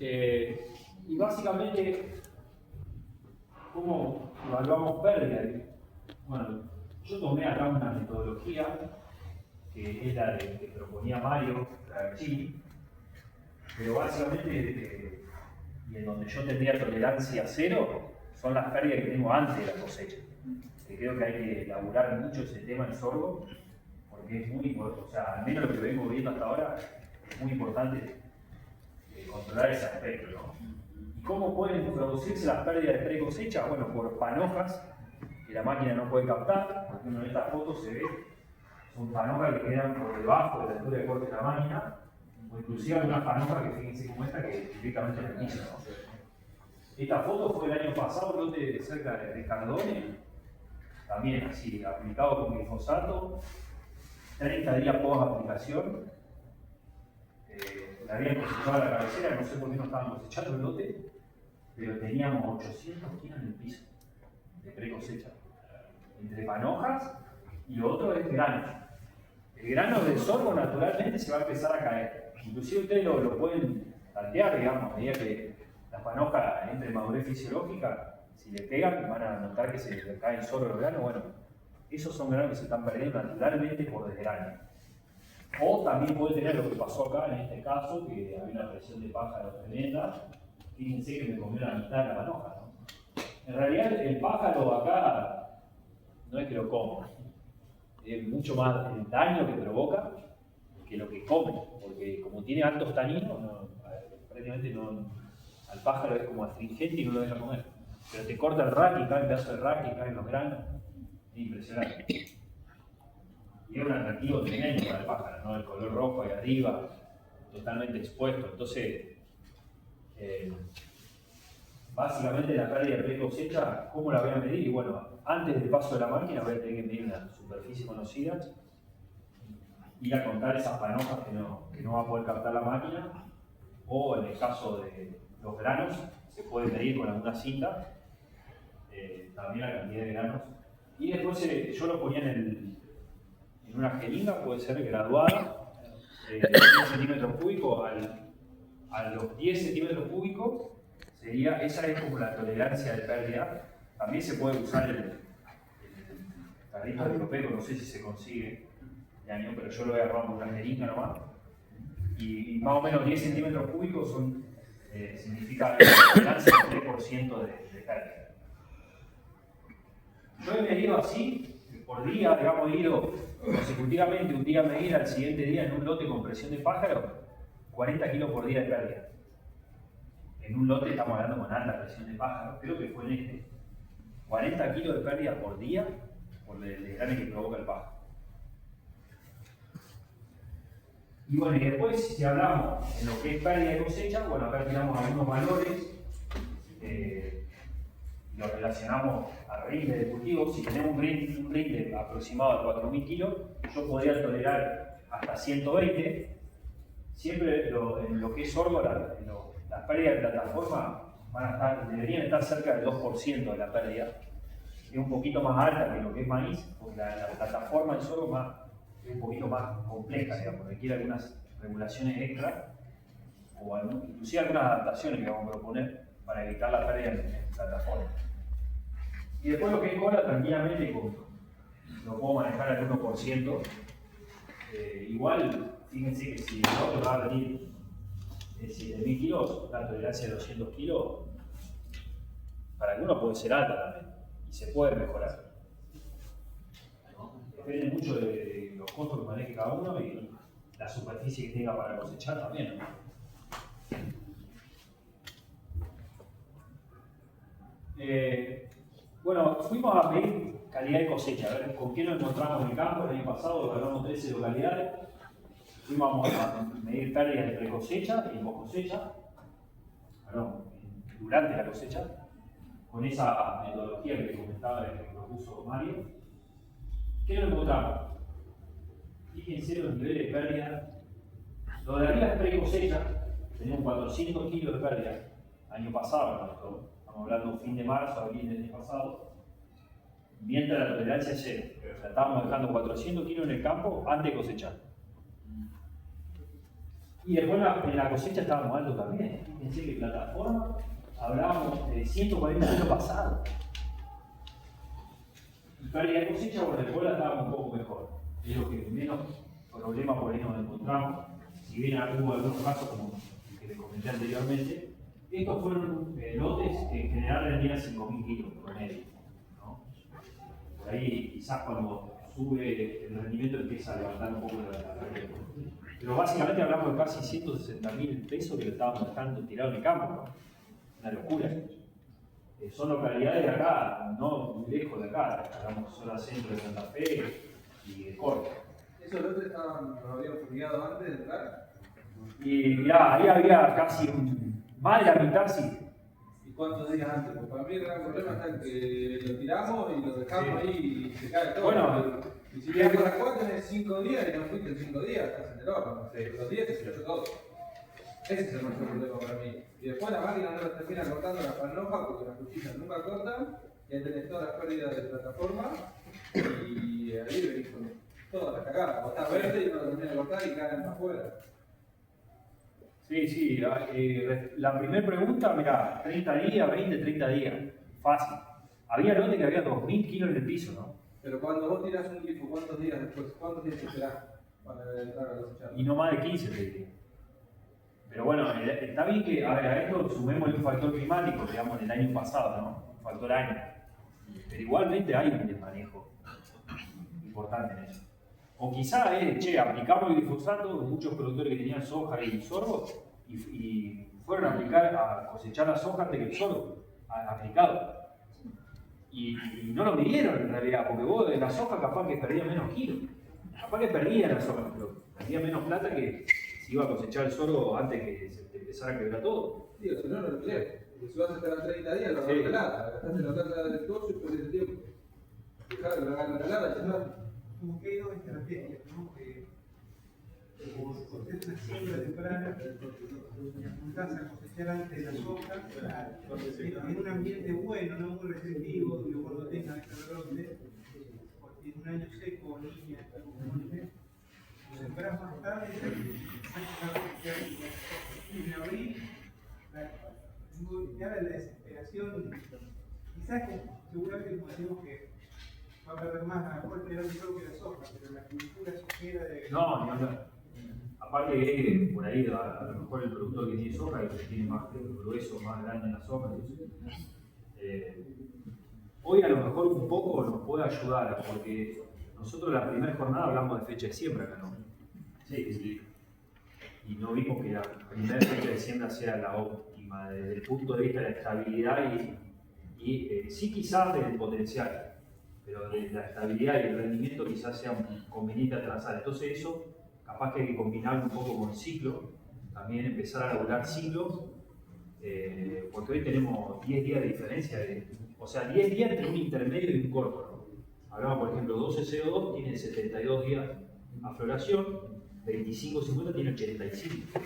Y básicamente, ¿cómo evaluamos pérdida? Bueno, yo tomé acá una metodología que es la que proponía Mario Ragazzini, pero básicamente, y en donde yo tendría tolerancia cero, son las pérdidas que tengo antes de la cosecha. Creo que hay que elaborar mucho ese tema en sorgo, porque es muy importante, o sea, al menos lo que vengo viendo hasta ahora, es muy importante controlar ese aspecto, ¿no? ¿Y cómo pueden producirse las pérdidas de pre-cosecha? Bueno, por panojas que la máquina no puede captar, porque uno en estas fotos se ve, son panojas que quedan por debajo de la altura de corte de la máquina, o inclusive algunas panojas que fíjense como esta que directamente en el piso, ¿no? Esta foto fue el año pasado, un lote cerca de Cardone, también así, aplicado con glifosato, 30 días post aplicación. La habían cosechado a la cabecera, no sé por qué no estaban cosechando el lote, pero teníamos 800 kilos en el piso de pre-cosecha, entre panojas y lo otro es grano. El grano del sorgo naturalmente se va a empezar a caer. Inclusive ustedes lo pueden tantear, digamos, a medida que la panoja entre en madurez fisiológica, si le pegan van a notar que se le cae el sorgo los granos. Bueno, esos son granos que se están perdiendo naturalmente por desgrano. O también puede tener lo que pasó acá en este caso, que había una presión de pájaro tremenda. Fíjense que me comió la mitad de la panoja, ¿no? En realidad el pájaro acá no es que lo coma, es mucho más el daño que provoca que lo que come, porque como tiene altos taninos, prácticamente al pájaro es como astringente y no lo deja comer. Pero te corta el raqui, cae el pedazo de raqui, caen los granos, es impresionante. Y es un atractivo tremendo para el pájaro, ¿no? El color rojo ahí arriba, totalmente expuesto. Entonces, básicamente la pérdida de pre-cosecha, ¿cómo la voy a medir? Y bueno, antes del paso de la máquina voy a tener que medir la superficie conocida, ir a contar esas panojas que no va a poder captar la máquina, o en el caso de los granos, se puede medir con alguna cinta, también la cantidad de granos. Y después yo lo ponía en una jeringa, puede ser graduada, 10 centímetros cúbicos a los 10 centímetros cúbicos, esa es como la tolerancia de pérdida. También se puede usar el carrito de Propeco, no sé si se consigue de año, pero yo lo he agarrado con una jeringa nomás. Y más o menos 10 centímetros cúbicos significa la tolerancia del 3% de pérdida. Yo he medido así, por día, digamos, he ido consecutivamente, un día medir, al siguiente día en un lote con presión de pájaro, 40 kilos por día de pérdida. En un lote estamos hablando con alta presión de pájaro, creo que fue en este. 40 kilos de pérdida por día por el desgrane que provoca el pájaro. Y bueno, y después, si hablamos en lo que es pérdida de cosecha, bueno, acá tiramos algunos valores. Lo relacionamos a rinde de cultivo. Si tenemos un rinde aproximado de 4.000 kilos, yo podría tolerar hasta 120. Siempre en lo que es sorgo, las pérdidas de plataforma deberían estar cerca del 2% de la pérdida. Es un poquito más alta que lo que es maíz, porque la plataforma en sorgo es un poquito más compleja, digamos, requiere algunas regulaciones extra, o inclusive algunas adaptaciones que vamos a proponer para evitar la pérdida en plataforma. Y después lo que es cola, tranquilamente lo puedo manejar al 1%. Igual, fíjense que si el otro va a venir 7.000 kilos, la tolerancia de 200 kilos, para algunos puede ser alta también, y se puede mejorar. Depende mucho de los costos que maneje cada uno y la superficie que tenga para cosechar también, ¿no? Bueno, fuimos a medir calidad de cosecha, a ver con qué nos encontramos en el campo. El año pasado evaluamos 13 localidades. Fuimos a medir pérdidas de pre-cosecha y post-cosecha, durante la cosecha, con esa metodología que le comentaba que propuso Mario. ¿Qué nos encontramos? Fíjense los niveles de pérdida. Lo de arriba es pre-cosecha, tenemos 400 kilos de pérdida. Año pasado, estamos hablando fin de marzo, abril del año pasado. Mientras la tolerancia es cero. O sea, estábamos dejando 400 kilos en el campo antes de cosechar. Y después en la cosecha estábamos altos también. Fíjense que plataforma hablábamos de 140 kilos pasados. Y pérdida de cosecha, bueno, después la estábamos un poco mejor. Es lo que menos problemas por ahí nos encontramos. Si bien hubo algunos casos como el que les comenté anteriormente, estos fueron lotes que en general rendían 5.000 kilos por medio. ¿No? Por ahí quizás cuando sube el rendimiento empieza a levantar un poco la pérdida. Pero básicamente hablamos de casi 160.000 pesos que le estábamos dejando tirado en el campo, ¿no? Una locura. Son localidades de acá, no muy lejos de acá, hablamos zona centro de Santa Fe y de Córdoba. ¿Esos lotes los habían fumigado antes de entrar? Y mirá, ahí había casi más de la mitad, sí. ¿Y cuántos días antes? Porque para mí el gran problema está que lo tiramos y lo dejamos ahí y se cae todo. Bueno, y si vienes para acá tenés 5 días y no fuiste en 5 días, estás en el horno. Los días se echó todo. Ese es el mayor problema para mí. Y después la máquina no la termina cortando la panoja porque las cuchillas nunca cortan, y ahí tenés todas las pérdidas de plataforma y ahí venís con todas las cagadas. O está verde y no lo termina de cortar y caen para afuera. Sí, la primera pregunta, mirá, 30 días, 20, 30 días, fácil. Había lote que había 2.000 kilos en el piso, ¿no? Pero cuando vos tirás un grifo, ¿cuántos días después? ¿Cuántos días esperás para entrar a cosechar? Y no más de 15, te diría. Pero bueno, está bien que a esto sumemos un factor climático, digamos, del año pasado, ¿no? Un factor año. Pero igualmente hay un desmanejo importante en eso. O quizá aplicamos el glifosato, muchos productores que tenían soja y sorgo, y fueron a aplicar, a cosechar la soja antes que el sorgo, aplicado. Y no lo midieron en realidad, porque vos de la soja capaz que perdía menos kilos. Capaz que perdía la soja, pero perdía menos plata que si iba a cosechar el sorgo antes que se te empezara a quebrar todo. Digo, si no, no lo tiré. Porque si vas a esperar 30 días, lo agarras pelada. Gastaste la plata del negocio y perdiste tiempo. Dejá que lo agarren pelada y ya está. Como que hay dos estrategias, ¿no? Por ser una siembra temprana, apuntás a cosechar antes de la soja, en un ambiente bueno, no muy restrictivo, que cuando tengas este brote, porque en un año seco, niña, lo sembrás más tarde, en abril, ya la desesperación, quizás seguramente como decimos que va a perder más, a lo mejor esperar un poco que la soja, pero la cultura sojera de... No, ni hablar. Aparte que por ahí a lo mejor el productor que tiene soja y que tiene más grueso, más grande en la soja. Hoy a lo mejor un poco nos puede ayudar, porque nosotros la primera jornada hablamos de fecha de siembra acá, ¿no? Sí. Y no vimos que la primera fecha de siembra sea la óptima desde el punto de vista de la estabilidad y sí quizás del potencial. Pero de la estabilidad y el rendimiento quizás sea conveniente atrasar. Entonces eso, capaz que hay que combinarlo un poco con ciclo, también empezar a regular ciclos, porque hoy tenemos 10 días de diferencia, o sea, 10 días entre un intermedio y un corto, ¿no? Hablamos, por ejemplo, 12CO2 tiene 72 días a floración, 25-50 tiene 85.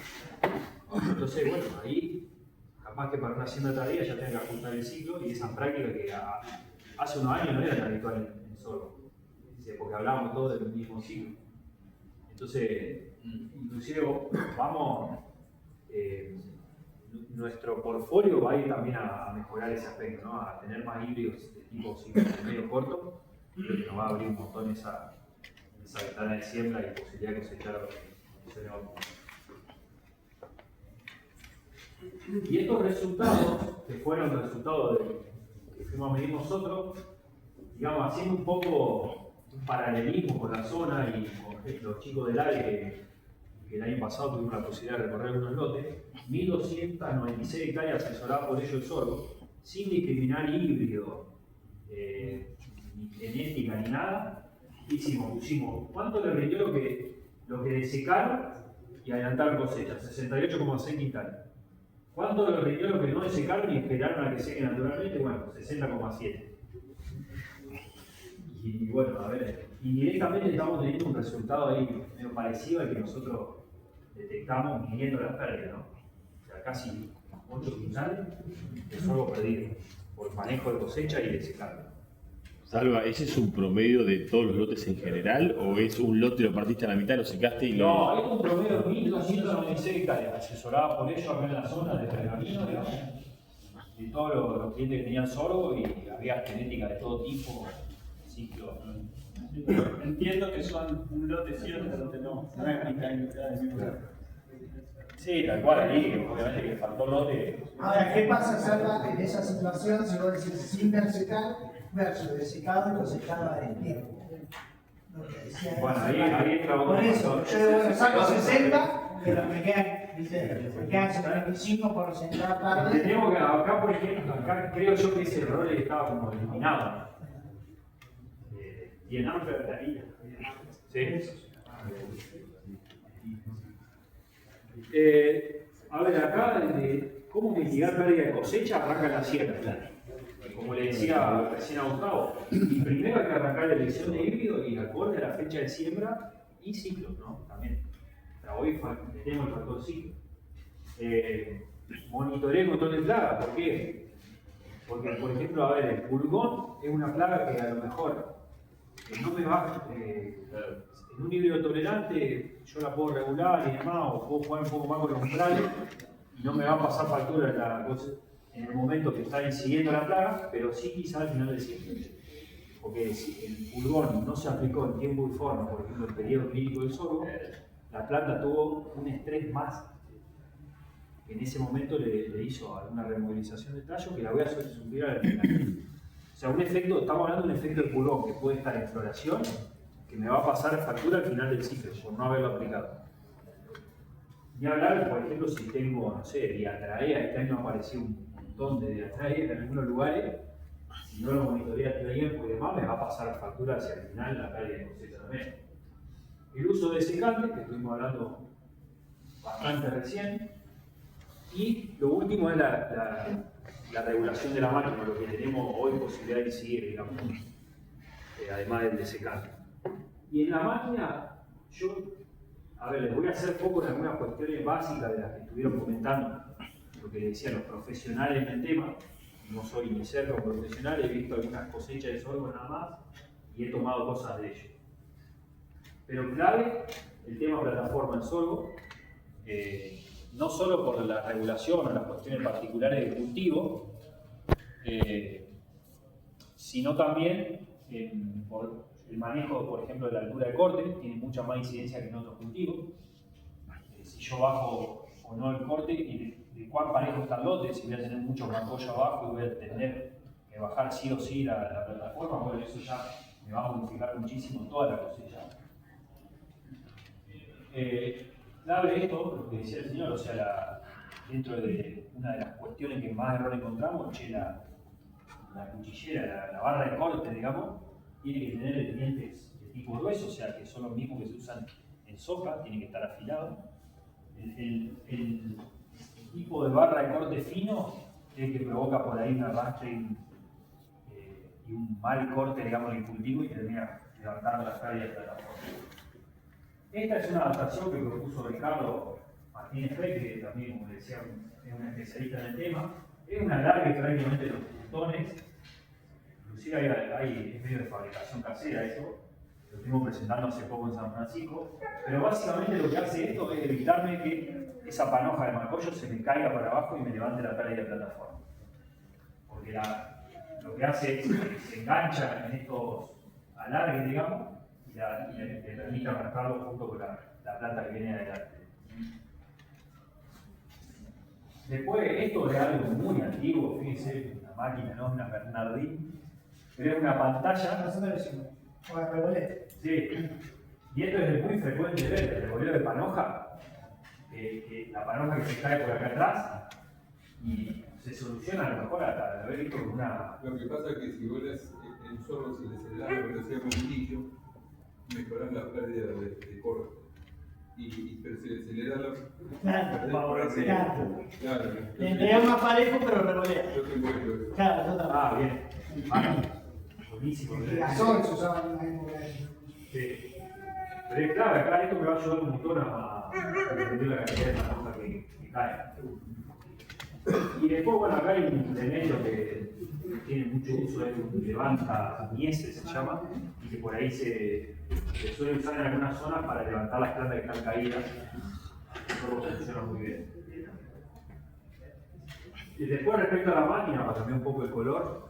Entonces, bueno, ahí capaz que para una siembra tardía ya tenga que ajustar el ciclo y esa práctica que hace unos años no era tan habitual en sorgo, porque hablábamos todos del mismo ciclo. Entonces, inclusive nuestro portfolio va a ir también a mejorar ese aspecto, ¿no? A tener más híbridos de tipo ciclo medio corto, lo que nos va a abrir un montón esa ventana de siembra y posibilidad de cosechar condiciones óptimas. Y estos resultados, que fueron los resultados que fuimos a medir nosotros, digamos, haciendo un poco un paralelismo con la zona y con los chicos del área que el año pasado tuvimos la posibilidad de recorrer algunos lotes, 1.296 hectáreas asesoradas por ellos el sorgo, sin discriminar híbrido, ni genética ni nada. Pusimos cuánto le rindió lo que desecaron y adelantaron cosecha, 68,6 quintales. ¿Cuánto lo rindió lo que no desecaron y esperaron a que seque naturalmente? Bueno, 60,7. Y bueno, a ver, indirectamente estamos teniendo un resultado ahí medio parecido al que nosotros detectamos midiendo las pérdidas, ¿no? O sea, casi 8 quintales de sorgo perdido por manejo de cosecha y de secado. Salva, ¿ese es un promedio de todos los lotes en general o es un lote lo partiste a la mitad, lo secaste y lo...? No, es un promedio de 1.296 hectáreas, asesorada por ellos acá en la zona de Pergamino, digamos, de todos los clientes que tenían sorgo y había genética de todo tipo, ciclo. Entiendo que son un lote cierto, pero no es mitad y mitad del mismo lote. Sí, tal cual, ahí obviamente que faltó lote. Ahora, ¿qué pasa, Salva, en esa situación si vos decís sin desecar versus desecado y cosechado al tiempo? Bueno, ahí entra por eso, yo bueno, saco 60, pero me quedan 75 por sentar tarde. Tenemos que acá, por ejemplo, acá creo yo que ese error estaba como eliminado. Y en Amsterdam, sí. A ver, acá, de cómo mitigar pérdida de cosecha, arranca la siembra. Como le decía recién a Gustavo, primero hay que arrancar la elección de híbrido y acorde a la fecha de siembra y ciclos, ¿no? También. Pero hoy tenemos el factor ciclo. Monitoreo el control de plaga, ¿por qué? Porque, por ejemplo, a ver, el pulgón es una plaga que a lo mejor no me va, en un híbrido tolerante yo la puedo regular y demás, o puedo jugar un poco más con los umbrales y no me va a pasar factura en el momento que está incidiendo la plaga, pero sí quizá al final del ciclo. Porque si el pulgón no se aplicó en tiempo y forma, por ejemplo, el periodo clínico del sorgo, la planta tuvo un estrés más. En ese momento le hizo alguna removilización de tallo que la voy a subir a la final. O sea, un efecto, estamos hablando de un efecto de pulgón que puede estar en floración, que me va a pasar factura al final del ciclo, por no haberlo aplicado. Ni hablar, por ejemplo, si tengo, no sé, diatraea, este año apareció un montón de diatraea en algunos lugares, si no lo monitorea a tiempo y demás, me va a pasar factura hacia el final la pérdida de cosecha también. El uso de secantes, que estuvimos hablando bastante recién, y lo último es la regulación de la máquina, lo que tenemos hoy posibilidad de incidir, digamos, además del desecante. Y en la máquina, yo, a ver, les voy a hacer foco en algunas cuestiones básicas de las que estuvieron comentando, lo que decían los profesionales en el tema. No soy ni cerca un profesional, he visto algunas cosechas de sorgo nada más y he tomado cosas de ello. Pero clave, el tema plataforma en sorgo, no solo por la regulación o las cuestiones particulares del cultivo, sino también por el manejo, por ejemplo, de la altura de corte, tiene mucha más incidencia que en otros cultivos. Si yo bajo o no el corte, y de cuán parejo está el lote, si voy a tener mucho marcollo abajo y voy a tener que bajar sí o sí la plataforma, bueno, eso ya me va a modificar muchísimo toda la cosecha. Clave esto, lo que decía el señor, o sea, dentro de una de las cuestiones que más error encontramos, la cuchillera, la barra de corte, digamos, tiene que tener dientes de tipo grueso, o sea, que son los mismos que se usan en soja, tiene que estar afilado. El tipo de barra de corte fino es el que provoca por ahí un arrastre y un mal corte, digamos, del cultivo y termina levantando las pérdidas de plataforma. Esta es una adaptación que propuso Ricardo Martínez Frey, que también, como decía, es un especialista en el tema. Es un alargue prácticamente de los puntones. Inclusive es medio de fabricación casera eso. Lo estuvimos presentando hace poco en San Francisco. Pero básicamente lo que hace esto es evitarme que esa panoja de marcollo se me caiga para abajo y me levante la pérdida de plataforma. Porque lo que hace es que se engancha en estos alargues, digamos, y le permite arrastrarlo junto con la planta que viene adelante. Después, esto es algo muy antiguo, fíjense, una máquina, no una Bernardín, pero es una pantalla. Sí, y esto es muy frecuente ver, el revoleo de panoja, la panoja que se cae por acá atrás, y se soluciona a lo mejor hasta haber visto con una. Lo que pasa es que si vos el sorgo se les da la velocidad con un nicho, mejorar la pérdida de corte. pero se le da la... Claro. Le entregas más parejo, pero revolea. Yo tengo esto. Claro, yo también. Ah, bien. Ah, buenísimo. El gasol se usaba en una época. Sí. Pero es clave, acá esto me va a ayudar un montón a reducir la cantidad de panoja que cae. Y después, bueno, acá hay un elemento que tiene mucho uso, es un levanta mieses, se llama, y que por ahí se suele usar en algunas zonas para levantar las plantas que están caídas. Eso funciona muy bien. Y después, respecto a la máquina, para cambiar un poco el color,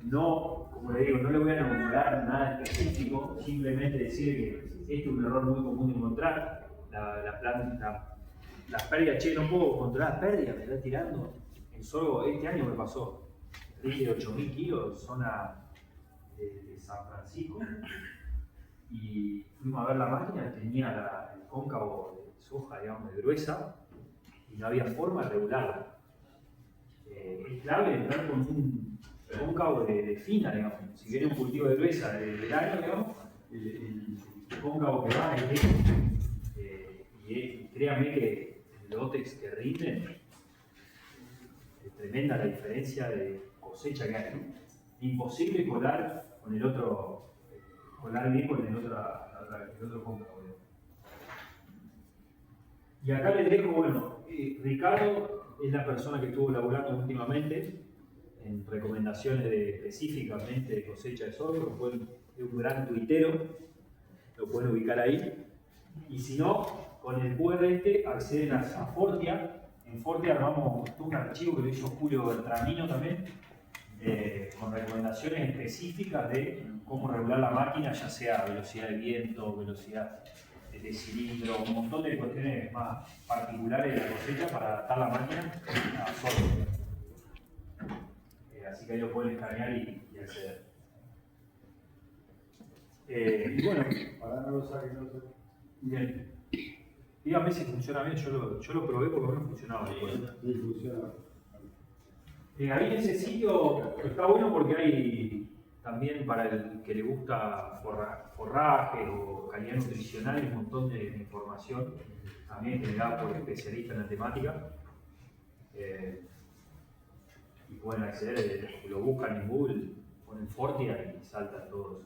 no, como le digo, no le voy a nombrar nada específico, simplemente decir que este es un error muy común de encontrar. Las pérdidas, che, no puedo controlar las pérdidas, me está tirando. En sorgo, este año me pasó, dije 8.000 kilos, zona de San Francisco, y fuimos a ver la máquina, tenía el cóncavo de soja, digamos, de gruesa, y no había forma de regularla. Es clave entrar con un cóncavo de fina, digamos. Si viene un cultivo de gruesa del año, digamos, el cóncavo que va es y créanme que el ótex que rinden es tremenda la diferencia de cosecha que hay, ¿no? Imposible colar con el otro, colar bien con el otro cóncavo. Y acá les dejo, bueno, Ricardo es la persona que estuvo laburando últimamente en recomendaciones específicamente de cosecha de sorgo, es un gran tuitero, lo pueden ubicar ahí. Y si no, con el QR acceden a Fortia. En Fortia armamos un archivo que lo hizo Julio Bertramino también, con recomendaciones específicas de cómo regular la máquina, ya sea velocidad de viento, velocidad de cilindro, un montón de cuestiones más particulares de la cosecha para adaptar la máquina a sorgo. Así que ahí lo pueden escanear y acceder. Y bueno, para no lo saquen, no sé. Bien. Dígame si funciona bien, yo lo probé porque no funcionaba. Sí, funciona. Ahí en ese sitio está bueno porque hay también para el que le gusta forraje o calidad nutricional, hay un montón de información también generada por especialistas en la temática. Y pueden acceder, lo buscan en Google, ponen Fortia y saltan todos.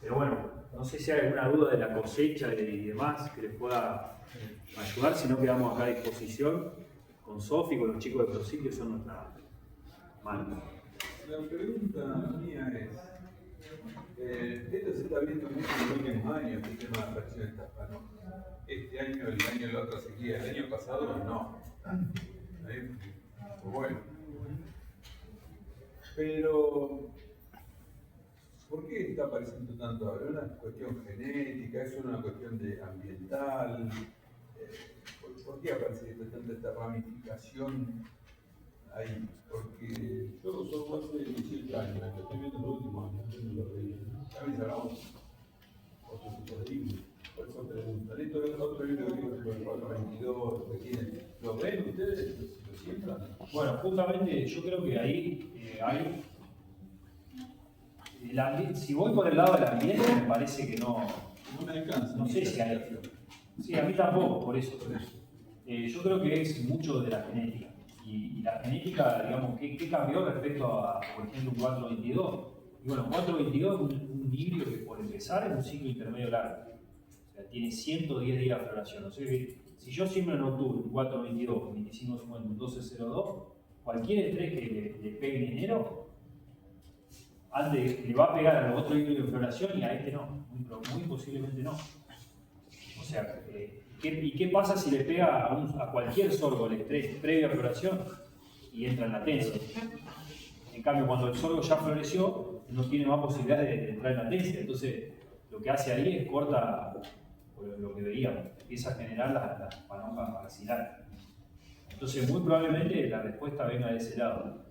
Pero bueno, no sé si hay alguna duda de la cosecha y demás que les pueda ayudar, si no quedamos acá a disposición con Sofi, con los chicos de Prosig, que son nuestra mano. La pregunta mía es, esto se está viendo mucho en los últimos años, el tema de fracción de panoja. Este año, el año de la otra sequía, el año pasado no. Bueno. Pero, ¿por qué está apareciendo tanto ahora? ¿Es una cuestión genética? ¿Es una cuestión ambiental? ¿Por qué aparece tanta esta ramificación ahí? Porque yo solo hace 18 años, lo estoy viendo en los últimos años, no lo veía. También sacamos otro tipo de libros. Por eso preguntan. Esto es otro libro que digo, el 422, que tiene. ¿Lo ven ustedes? ¿Lo siembran? Bueno, justamente yo creo que ahí hay. Si voy por el lado del ambiente, me parece que no. No me alcanza. No sé si hay. Sí, a mí tampoco, por eso. Yo creo que es mucho de la genética. Y la genética, digamos, ¿qué cambió respecto a, por ejemplo, un 422? Y bueno, un 422 es un híbrido que, por empezar, es un ciclo intermedio largo. O sea, tiene 110 días de floración. O sea que si yo siembro en octubre un 422, un 2550, un 1202, cualquier estrés que le pegue en enero, le va a pegar a los otros híbridos de floración y a este no. Muy posiblemente no. O sea, ¿y qué pasa si le pega a cualquier sorgo el estrés previo a floración y entra en latencia? En cambio, cuando el sorgo ya floreció, no tiene más posibilidad de entrar en latencia. Entonces, lo que hace ahí es corta lo que veíamos, empieza a generar las panojas axilares. Entonces, muy probablemente la respuesta venga de ese lado.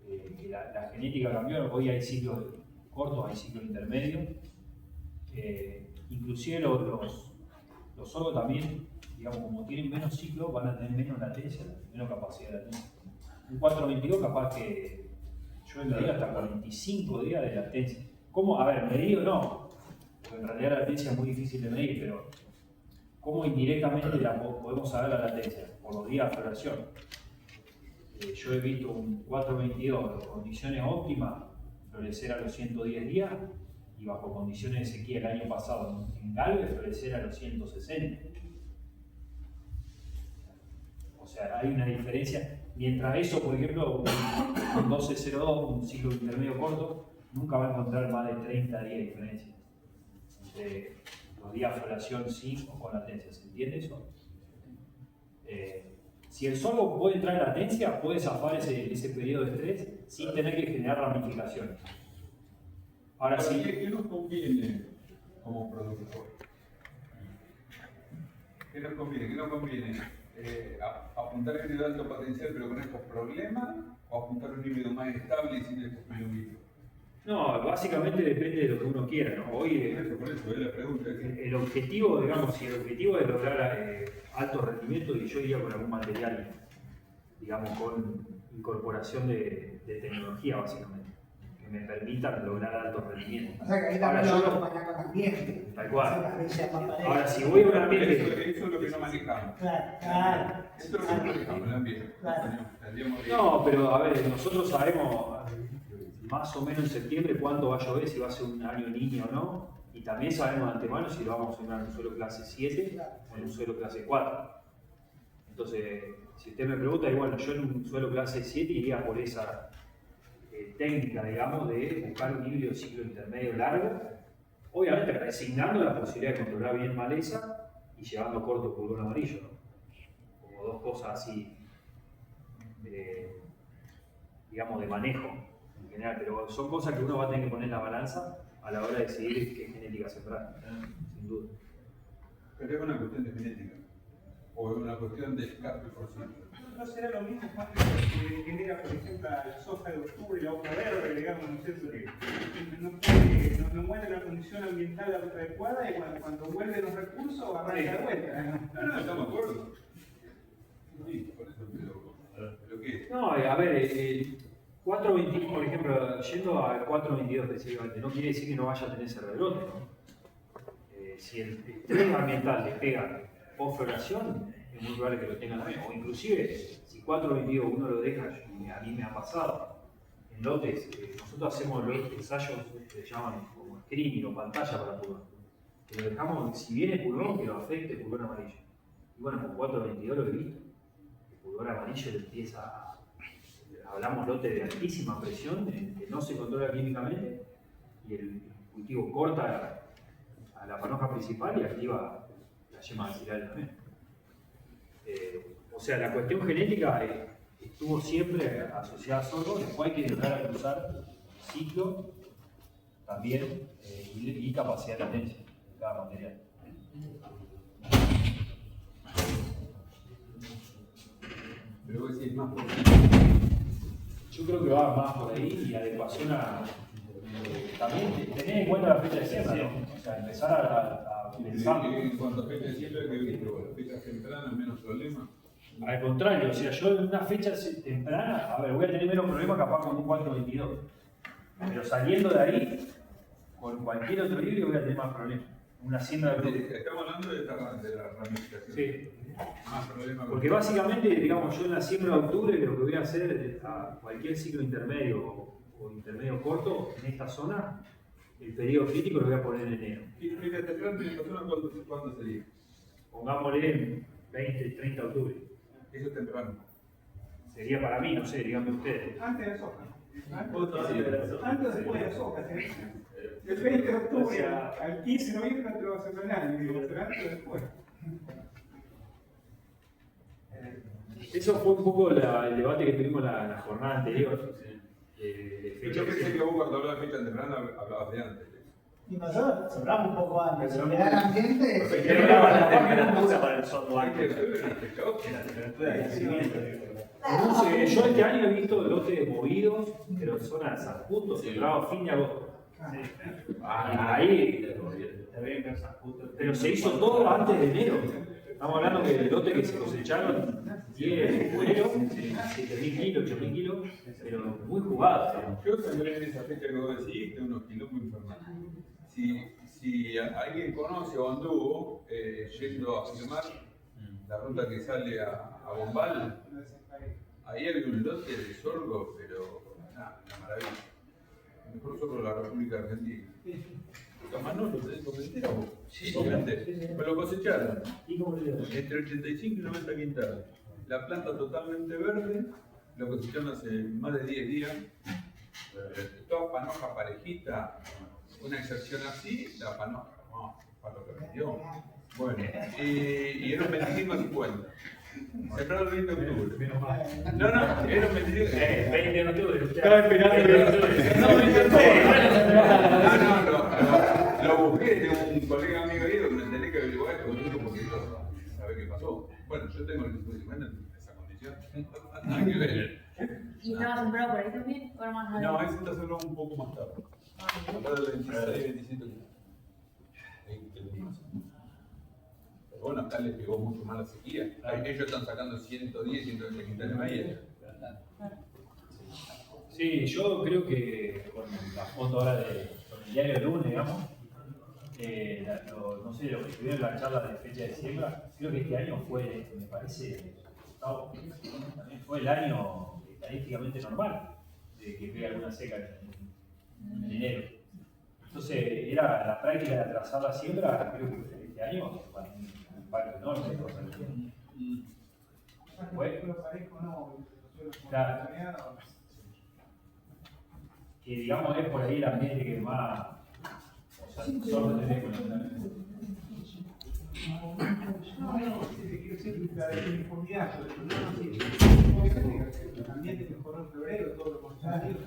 Que la genética cambió, hoy hay ciclos cortos, hay ciclos intermedios. Inclusive los sorgos también, digamos, como tienen menos ciclos, van a tener menos latencia, menos capacidad de latencia. Un 422 capaz que yo le diría hasta 45 días de latencia. ¿Cómo? A ver, medido no, porque en realidad la latencia es muy difícil de medir, pero ¿cómo indirectamente podemos saber la latencia? Por los días de floración. Yo he visto un 422 en condiciones óptimas florecer a los 110 días y bajo condiciones de sequía el año pasado en Galvez florecer a los 160. O sea, hay una diferencia. Mientras eso, por ejemplo, un 1202, un ciclo intermedio corto, nunca va a encontrar más de 30 días de diferencia entre los días de floración sin o con latencia. ¿Se entiende eso? Si el sorgo puede entrar en latencia, puede zafar ese periodo de estrés sin tener que generar ramificaciones. Ahora sí. ¿Qué nos conviene como productor? ¿Qué nos conviene? ¿Qué nos conviene? ¿Apuntar a generar alto potencial pero con estos problemas? ¿O apuntar a un híbrido más estable y sin estos problemas? No, básicamente depende de lo que uno quiera, ¿no? Hoy por eso es la pregunta. El objetivo, digamos, si el objetivo es lograr alto rendimiento, y yo iría con algún material, digamos, con incorporación de tecnología, básicamente, que me permitan lograr alto rendimiento. O sea que ahí también lo acompañar con ambiente. Tal cual. Ahora, si voy a un ambiente... Eso es lo que no manejamos. Claro. Eso es lo que no manejamos, el ambiente. No, pero a ver, nosotros sabemos más o menos en septiembre cuánto va a llover, si va a ser un año niño o no, y también sabemos de antemano si lo vamos a sembrar en un suelo clase 7 o en un suelo clase 4. Entonces, si usted me pregunta, bueno, yo en un suelo clase 7 iría por esa técnica, digamos, de buscar un híbrido ciclo intermedio largo, obviamente resignando la posibilidad de controlar bien maleza y llevando corto pulgón amarillo, ¿no? Como dos cosas así, digamos, de manejo en general, pero son cosas que uno va a tener que poner en la balanza a la hora de decidir qué genética sembrar, sin duda. Pero es una cuestión de genética, o es una cuestión de descarte por ciento. ¿No será lo mismo que genera, por ejemplo, la soja de octubre y la hoja verde, digamos, ¿no es cierto? Que no muere la condición ambiental adecuada y cuando vuelven los recursos arranca de vuelta. No, estamos de acuerdo. Sí, por eso, pero ¿qué? No, a ver, 4.21, por ejemplo, yendo al 4.22 específicamente, no quiere decir que no vaya a tener ese rebrote, ¿no? Si el estrés ambiental le pega post floración, es muy probable que lo tengan también. O inclusive, si 4.22 uno lo deja, a mí me ha pasado, en lotes, nosotros hacemos los ensayos que se llaman como screening o pantalla para pulgón. Que lo dejamos, si viene pulgón, que lo afecte pulgón amarillo. Y bueno, con 4.22 lo he visto. El pulgón amarillo le empieza a... Hablamos lote de altísima presión, que no se controla químicamente, y el cultivo corta a la panoja principal y activa la yema axilar también. O sea, la cuestión genética estuvo siempre asociada a sorgo, después hay que entrar a cruzar ciclo también y capacidad de latencia de cada material. Pero vos decís más por Yo creo que va más por ahí y adecuación a... También tener en cuenta la fecha de siembra, ¿no? O sea, empezar a pensar... En cuanto a fecha de siembra, que visto, bueno, fechas tempranas, menos problemas. Al contrario, o sea, yo en una fecha temprana, a ver, voy a tener menos problemas capaz con un 4.22. Pero saliendo de ahí, con cualquier otro híbrido voy a tener más problemas. Una siembra de producto. Estamos hablando de la ramificación. Sí. Más problemas. Porque básicamente, digamos, yo en la siembra de octubre lo que voy a hacer es a cualquier ciclo intermedio o intermedio corto en esta zona, el periodo crítico lo voy a poner en enero. ¿Y fecha temprana en esta zona cuándo sería? Pongámosle en 20, 30 de octubre. Eso es temprano. Sería para mí, no sé, díganme ustedes. Antes de soja. Antes después de soja. El 20 de octubre al 15 de noviembre no te lo vas a hacer nadie, digo, pero antes o después. Eso fue un poco el debate que tuvimos la jornada anterior. Yo pensé que vos cuando hablabas de fecha temprana hablabas de antes. Y nosotros sembramos un poco antes, generar ambiente. Se generaba la temperatura para el sorgo antes. La temperatura de crecimiento. Yo este año he visto lotes movidos, pero zonas San Justo, sembrado a fin de agosto. Ahí, pero se hizo todo antes de enero. Estamos hablando que el lote que se cosecharon tiene cuero, 7.000 kilos, 8.000 kilos, pero muy jugado. Yo sembré en esa fecha que vos decís, de unos quilombos infernales. Si alguien conoce o anduvo yendo a filmar la ruta que sale a Bombal, ahí había un lote de sorgo, pero una maravilla. El mejor sorgo de la República Argentina. Camanolo, ¿te entera vos? Sí, obviamente. Me lo cosecharon. Entre 85 y 90 quintales. La planta totalmente verde, lo cosecharon hace más de 10 días. Toda panoja parejita, una excepción así, la panoja, no, para lo que vendió. Bueno, y era un 25.50. Sembrado el 20 de octubre. No, era un 25. 20 de octubre. Estaba esperando el 20 de octubre. No, lo busqué, tengo un colega amigo ahí que me tenía que averiguar esto un poquito, saber qué pasó. Bueno, yo tengo el 25.50 en esa condición. Nada que ver. ¿Y estaba sembrado por ahí también? ¿O más adelante? No, ese está sembrado un poco más tarde. Para el 26, 27. Pero bueno, acá les pegó mucho más la sequía. Ellos están sacando 110, 120 quintales de maíz. Sí, yo creo que con la foto ahora con el diario del lunes, digamos, no sé, lo que estuvieron en la charla de fecha de siembra, creo que este año fue, me parece, Gustavo, también fue el año estadísticamente normal de que pegue alguna seca en enero. Entonces, era la práctica de atrasar la siembra, creo que este año, bueno, un impacto enorme de cosas. Claro. Que digamos es por ahí el ambiente que más, o sea, solo tenés con la uniformidad, el ambiente mejoró en febrero, todo lo contrario.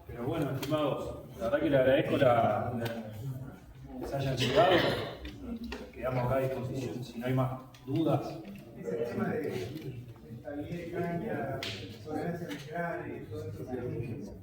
Pero bueno, estimados, la verdad que le agradezco que se hayan llegado. Quedamos acá a disposición si no hay más dudas. Ese tema de estabilidad de caña, tolerancia regional y todo eso.